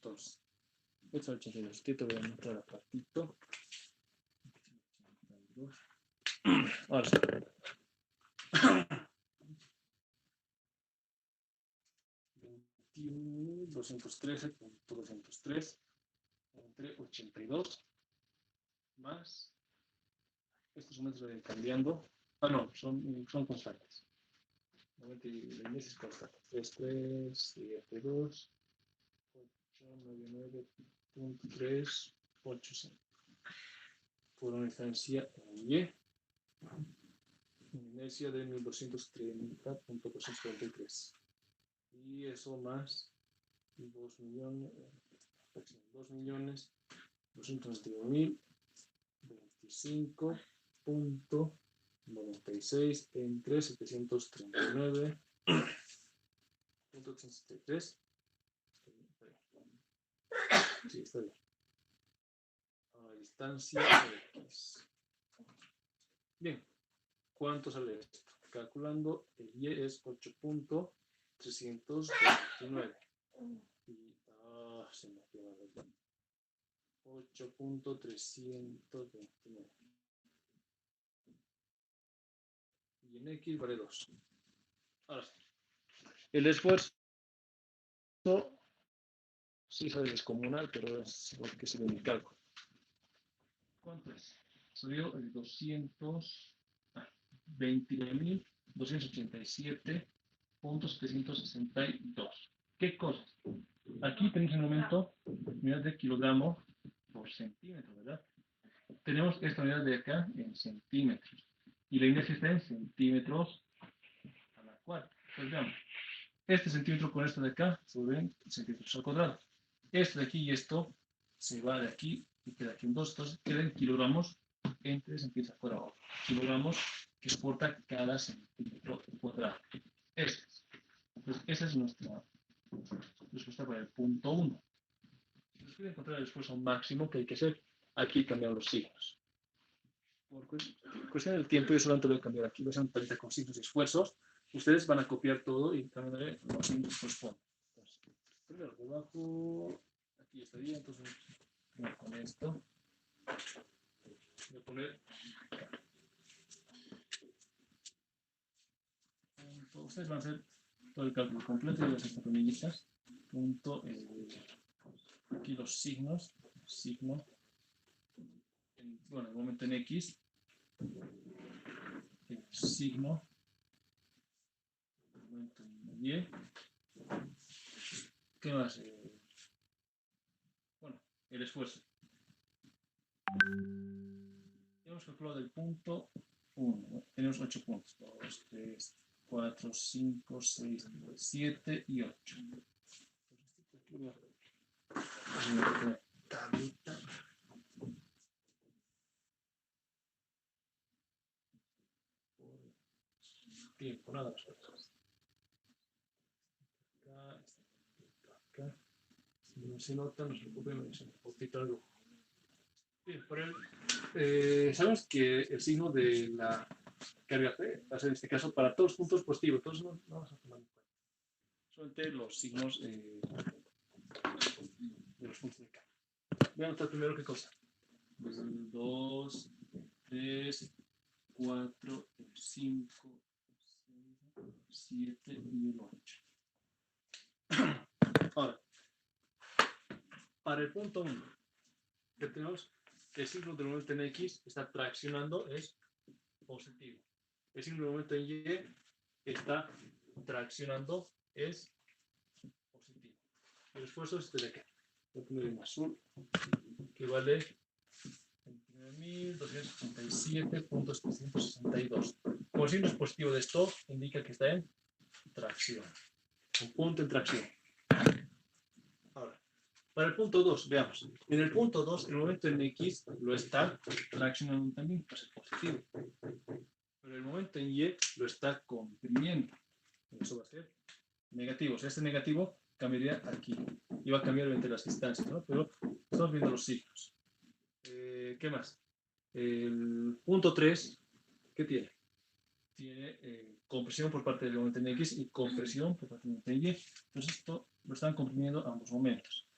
A: 2. Esto es 82. Te voy a mostrar apartito. 82. Ahora sí. 213.203 entre 82 más. Estos números van cambiando. Ah, no, son constantes. La inercia es constante. 33, 72, 899.385. Por una distancia en Y. Inercia de 1230.243. Y eso más 2.291.25.96 entre 739.63. Sí, está bien. A la distancia X. Bien, ¿cuánto sale esto? Calculando, el Y es 8.329. Y se me queda la 8.329. Y en X vale 2. Ahora sí. El esfuerzo Sí, sabes, es comunal, pero es lo que se ve en el cálculo. ¿Cuánto es? Subió el 29.287.762. ¿Qué cosas? Aquí tenéis el momento, unidad de kilogramo por centímetro, ¿verdad? Tenemos esta unidad de acá en centímetros. Y la inercia está en centímetros a la cuarta. Pues veamos. Este centímetro con esto de acá se vuelven centímetros al cuadrado. Esto de aquí y esto se va de aquí y queda aquí en 2. Entonces quedan kilogramos entre centímetros al cuadrado. Kilogramos que soporta cada centímetro cuadrado. Entonces, esa es nuestra respuesta para el punto 1. Si nos quiere encontrar el esfuerzo máximo que hay que hacer, aquí cambian los signos. Por cuestión del tiempo, yo solamente lo voy a cambiar aquí. Voy a hacer una tablita con signos y esfuerzos. Ustedes van a copiar todo y cambiaré los signos que corresponden. Entonces, primero debajo, aquí estaría, entonces voy con esto. Voy a poner punto. Ustedes van a hacer todo el cálculo completo y voy a hacer estas comillitas. Punto, aquí los signos, signo, bueno, el momento en X, el signo, el momento en Y. ¿Qué más? Bueno, el esfuerzo. Hemos calculado del punto 1. ¿No? Tenemos 8 puntos. 2, 3, 4, 5, 6, 7 y 8. Tablita. Tiempo, nada más. Acá. Si no se nota, no se preocupen, me dicen un poquito algo. Bien, sabemos que el signo de la carga P va a ser en este caso para todos los puntos positivos. Entonces no vamos a tomar en cuenta. Solamente los signos de los puntos de carga. Voy a anotar primero qué cosa. El 2, 3, 4, 5, 6, 7 y el 8. Ahora, para el punto 1, que tenemos que el signo del momento en X está traccionando, es positivo. El signo del momento en Y está traccionando, es positivo. El esfuerzo es este de acá. Voy a poner en azul, que vale 29.287.762. Como el signo es positivo de esto, indica que está en tracción. Un punto en tracción. Ahora, para el punto 2, veamos. En el punto 2, el momento en X lo está traccionando también, pues es positivo. Pero el momento en Y lo está comprimiendo. Eso va a ser negativo. O sea, este negativo cambiaría aquí. Y va a cambiar entre las distancias, ¿no? Pero estamos viendo los signos. ¿Qué más? El punto 3, ¿qué tiene? Tiene compresión por parte del momento en X y compresión por parte del momento en Y. Entonces esto lo están comprimiendo a ambos momentos.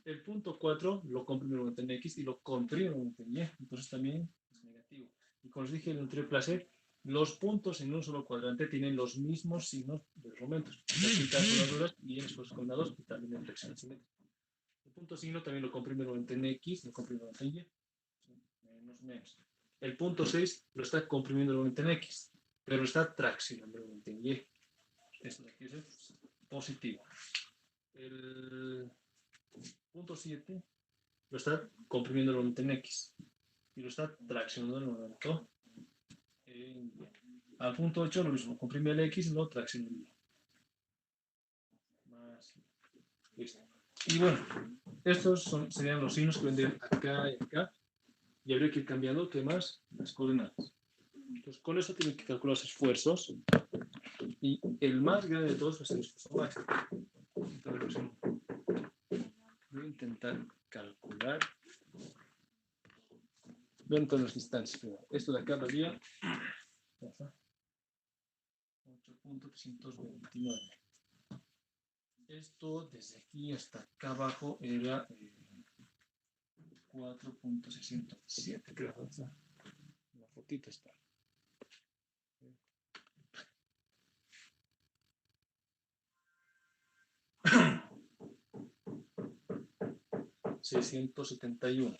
A: El punto 4 lo comprime el momento en X y lo comprime el momento en Y. Entonces también es negativo. Y como os dije en el anterior clase, los puntos en un solo cuadrante tienen los mismos signos de los momentos. En calculadoras y en esfuerzos combinados y también en flexión simétrica. El punto signo también lo comprime el momento en X, lo comprime el momento en Y. Menos. El punto 6 lo está comprimiendo el momento en X, pero está traccionando el momento en Y. Esto de aquí es positivo. El punto 7 lo está comprimiendo el momento en X y lo está traccionando el momento en Y. Al punto 8 lo mismo, comprime el X y lo tracciona el Y. Más. Listo. Y bueno, estos serían los signos que vendrían acá y acá. Y habría que ir cambiando, ¿qué más? Las coordenadas. Entonces, con eso tienen que calcular los esfuerzos. Y el más grande de todos es el esfuerzo máximo. Entonces, voy a intentar calcular. Vean todas las distancias. Primero. Esto de acá valía 8.329. Esto desde aquí hasta acá abajo era 4.607, creo. La fotita está. 671.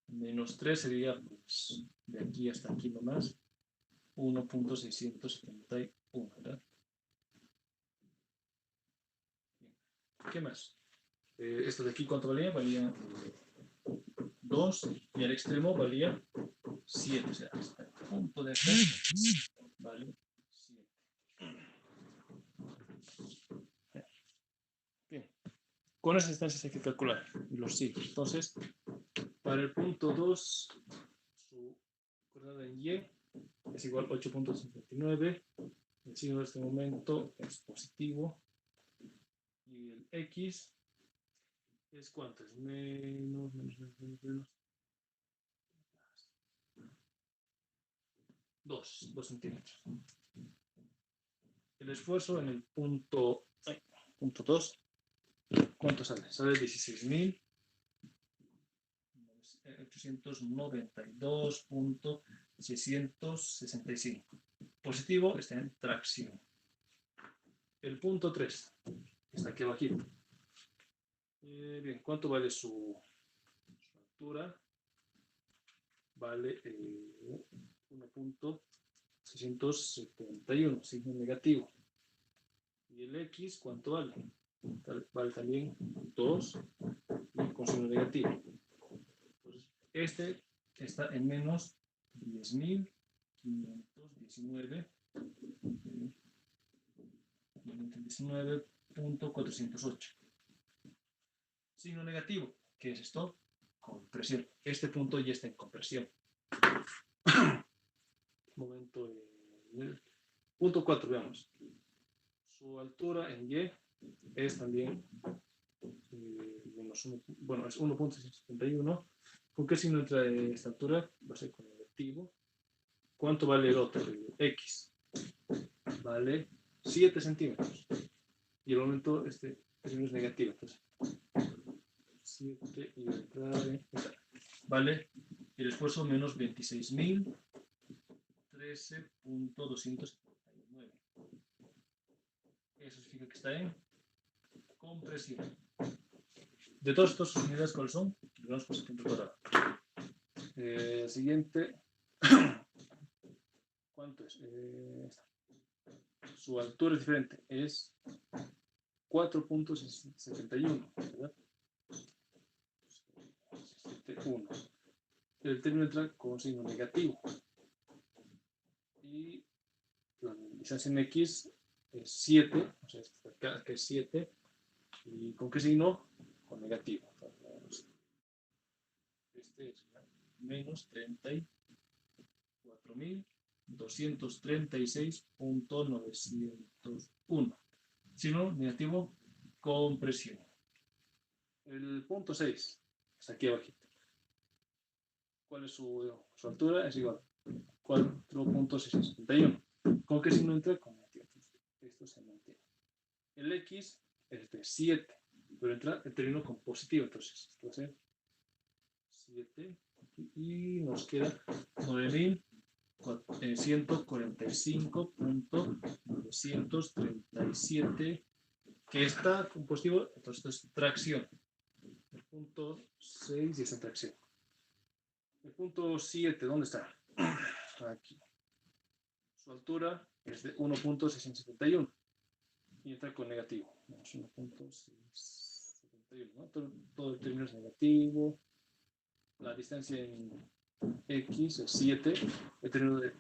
A: Menos 3 sería, pues, de aquí hasta aquí nomás, 1.671, ¿verdad? ¿Qué más? Esto de aquí, ¿cuánto valía? Valía 2 y al extremo valía 7. O sea, hasta el punto de acá vale 7. Bien. Con esas distancias hay que calcular los signos. Entonces, para el punto 2, su coordenada en Y es igual a 8.59. El signo de este momento es positivo. Y el X es ¿cuánto? Es menos. 2 centímetros. El esfuerzo en el punto 2, ¿cuánto sale? Sale 16.892.665. Positivo está en tracción. El punto 3 está aquí abajito. Bien, ¿cuánto vale su altura? Vale 1.671, signo negativo. ¿Y el X cuánto vale? Vale también 2 y con signo negativo. Entonces, este está en menos 10.519.408. Signo negativo, ¿qué es esto? Compresión. Este punto ya está en compresión. Momento. Punto 4, veamos. Su altura en Y es también es 1.671. ¿Con qué signo entra esta altura? Va a ser con negativo. ¿Cuánto vale el otro? El X. Vale 7 centímetros. Y el momento este signo es negativo. Entonces, 7 y vale el esfuerzo menos 26.013.279. Eso significa que está en compresión. De todas estas unidades, ¿cuáles son? Vamos por centímetro cuadrado. Siguiente. ¿Cuánto es? Su altura es diferente. Es 4.71, ¿verdad? 1. El término entra con signo negativo. Y la distancia en X es 7, o sea, acá es 7. ¿Y con qué signo? Con negativo. Este es menos 34.236.901. Signo negativo, compresión. El punto 6 está aquí abajito. ¿Cuál es su altura? Es igual a 4.671. ¿Con qué signo entra? Con negativo. Esto se mantiene. El X es de 7, pero entra el término con positivo. Entonces, esto va a ser 7 y nos queda 9.145.937, que está con positivo. Entonces, esto es tracción. El punto 6 y esta tracción. El punto 7, ¿dónde está? Aquí. Su altura es de 1.671 y entra con negativo. 1.671, ¿no? Todo el término es negativo. La distancia en X es 7. El término de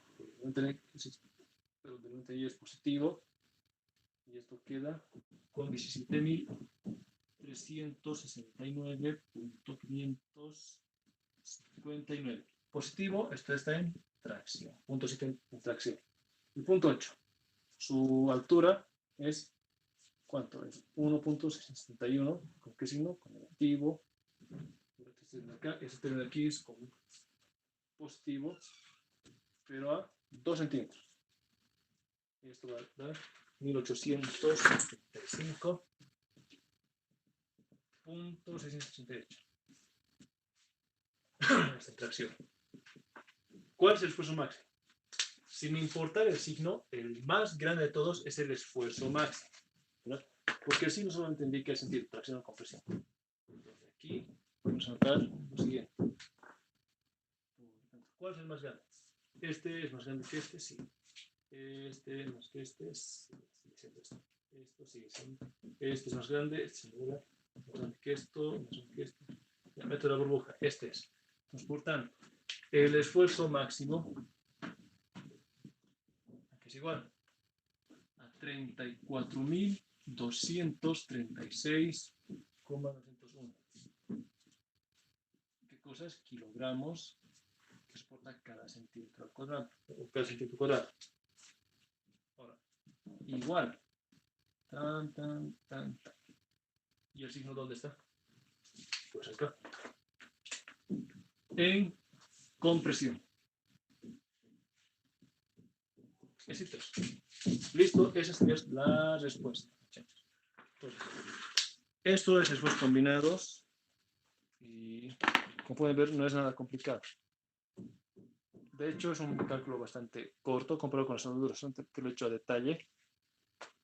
A: y es positivo. Y esto queda con 17.369.559. Positivo, esto está en tracción. Punto 7 en tracción. El punto 8. Su altura es, ¿cuánto? Es 1.671. ¿Con qué signo? Con negativo. Este término de aquí es con positivo, pero a 2 centímetros. Y esto va a dar 1875.688. Esta tracción. ¿Cuál es el esfuerzo máximo? Sin importar el signo, el más grande de todos es el esfuerzo máximo, ¿verdad? Porque el signo solamente indica el sentido, tracción o compresión. Entonces, aquí vamos a notar lo siguiente. ¿Cuál es el más grande? Este es más grande que este, sí. Este es más que este, sí. Sigue siendo esto. Esto sigue siendo. Este es más grande, este es más grande que esto, más grande que esto. Ya meto la burbuja, este es. Entonces, por tanto, el esfuerzo máximo, aquí es igual a 34.236,901. ¿Qué cosa es? Kilogramos que soporta cada centímetro al cuadrado, o cada centímetro cuadrado. Ahora, igual. Tan, tan, tan, tan. ¿Y el signo dónde está? Pues acá. En compresión. Éxitos. Listo, esa sería la respuesta. Entonces, esto es esfuerzos combinados y como pueden ver no es nada complicado. De hecho es un cálculo bastante corto comparado con las soldaduras, que lo he hecho a detalle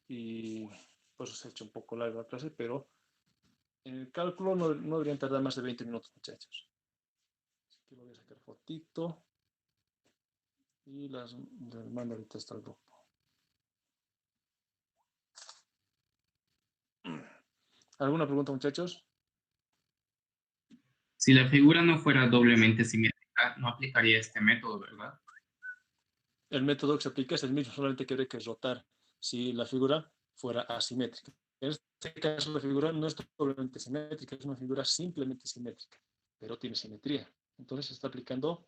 A: y pues se ha hecho un poco larga la clase, pero en el cálculo no deberían tardar más de 20 minutos, muchachos. Así que lo voy a sacar fotito y las mando ahorita hasta el grupo. ¿Alguna pregunta, muchachos?
B: Si la figura no fuera doblemente simétrica, no aplicaría este método, ¿verdad?
A: El método que se aplica es el mismo, solamente que habría que rotar si la figura fuera asimétrica. En este caso, la figura no es doblemente simétrica, es una figura simplemente simétrica, pero tiene simetría. Entonces se está aplicando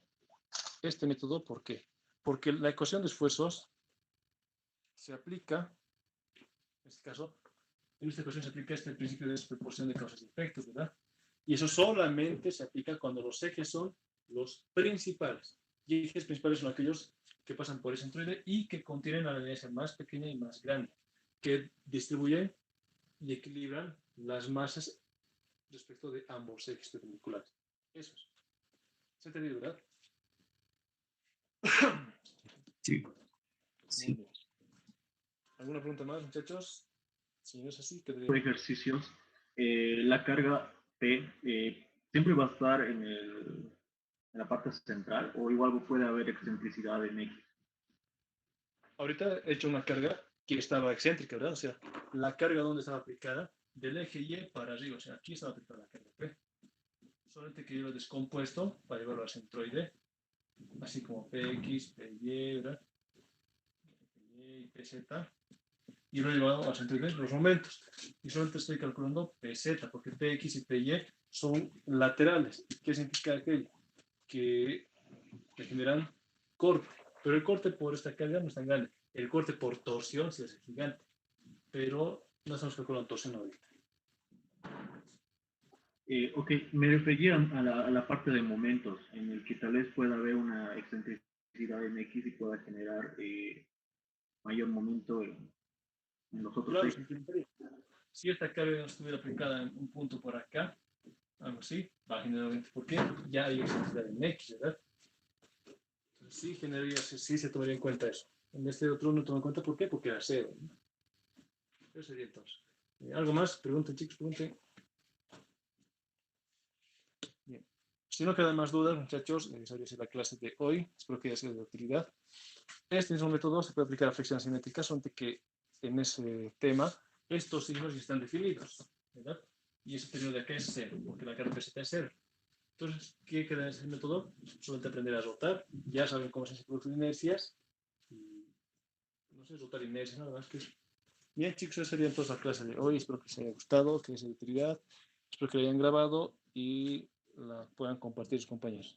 A: este método, ¿por qué? Porque la ecuación de esfuerzos se aplica, en este caso, en esta ecuación se aplica este principio de desproporción de causas y efectos, ¿verdad? Y eso solamente se aplica cuando los ejes son los principales. Y ejes principales son aquellos que pasan por el centroide y que contienen la alianza más pequeña y más grande, que distribuyen y equilibran las masas respecto de ambos ejes perpendiculares. Eso es. ¿Se ha entendido, verdad?
B: Sí.
A: Muy bien. ¿Alguna pregunta más, muchachos? Si no es así,
C: Por ejercicios, la carga P siempre va a estar en la parte central o igual puede haber excentricidad en X.
A: Ahorita he hecho una carga que estaba excéntrica, ¿verdad? O sea, la carga donde estaba aplicada del eje Y para arriba. O sea, aquí estaba aplicada la carga P. Solamente que yo lo he descompuesto para llevarlo al centroide. Así como PX, PY, ¿verdad? PY, PZ. Y lo he llevado al centroide los momentos. Y solamente estoy calculando PZ, porque PX y PY son laterales. ¿Qué significa aquello? Que generan corte. Pero el corte por esta carga no es tan grande. El corte por torsión sí es gigante. Pero no estamos calculando torsión ahorita.
C: Ok, me refería a la parte de momentos, en el que tal vez pueda haber una excentricidad en X y pueda generar mayor momento en los otros
A: Claro,
C: ejes.
A: si esta carga no estuviera aplicada en un punto por acá, algo así, va a generar, ¿por qué? Ya hay excentricidad en X, ¿verdad? Entonces, sí generaría, sí se tomaría en cuenta eso. En este otro no toma en cuenta, ¿por qué? Porque era cero. ¿No? Eso sería entonces. ¿Algo más? Pregunten, chicos, pregunten. Bien. Si no quedan más dudas, muchachos, esa sería la clase de hoy. Espero que haya sido de utilidad. Este mismo método se puede aplicar a fricción asimétrica, solamente que en ese tema estos signos ya están definidos, ¿verdad? Y ese periodo de acá es cero, porque la carga peseta es cero. Entonces, ¿qué queda en ese método? Solamente aprender a rotar. Ya saben cómo se producen inercias. Y, no sé, rotar inercias, nada más que eso. Bien, chicos, esa sería entonces la clase de hoy. Espero que les haya gustado, que les haya de utilidad. Espero que la hayan grabado y la puedan compartir sus compañeros.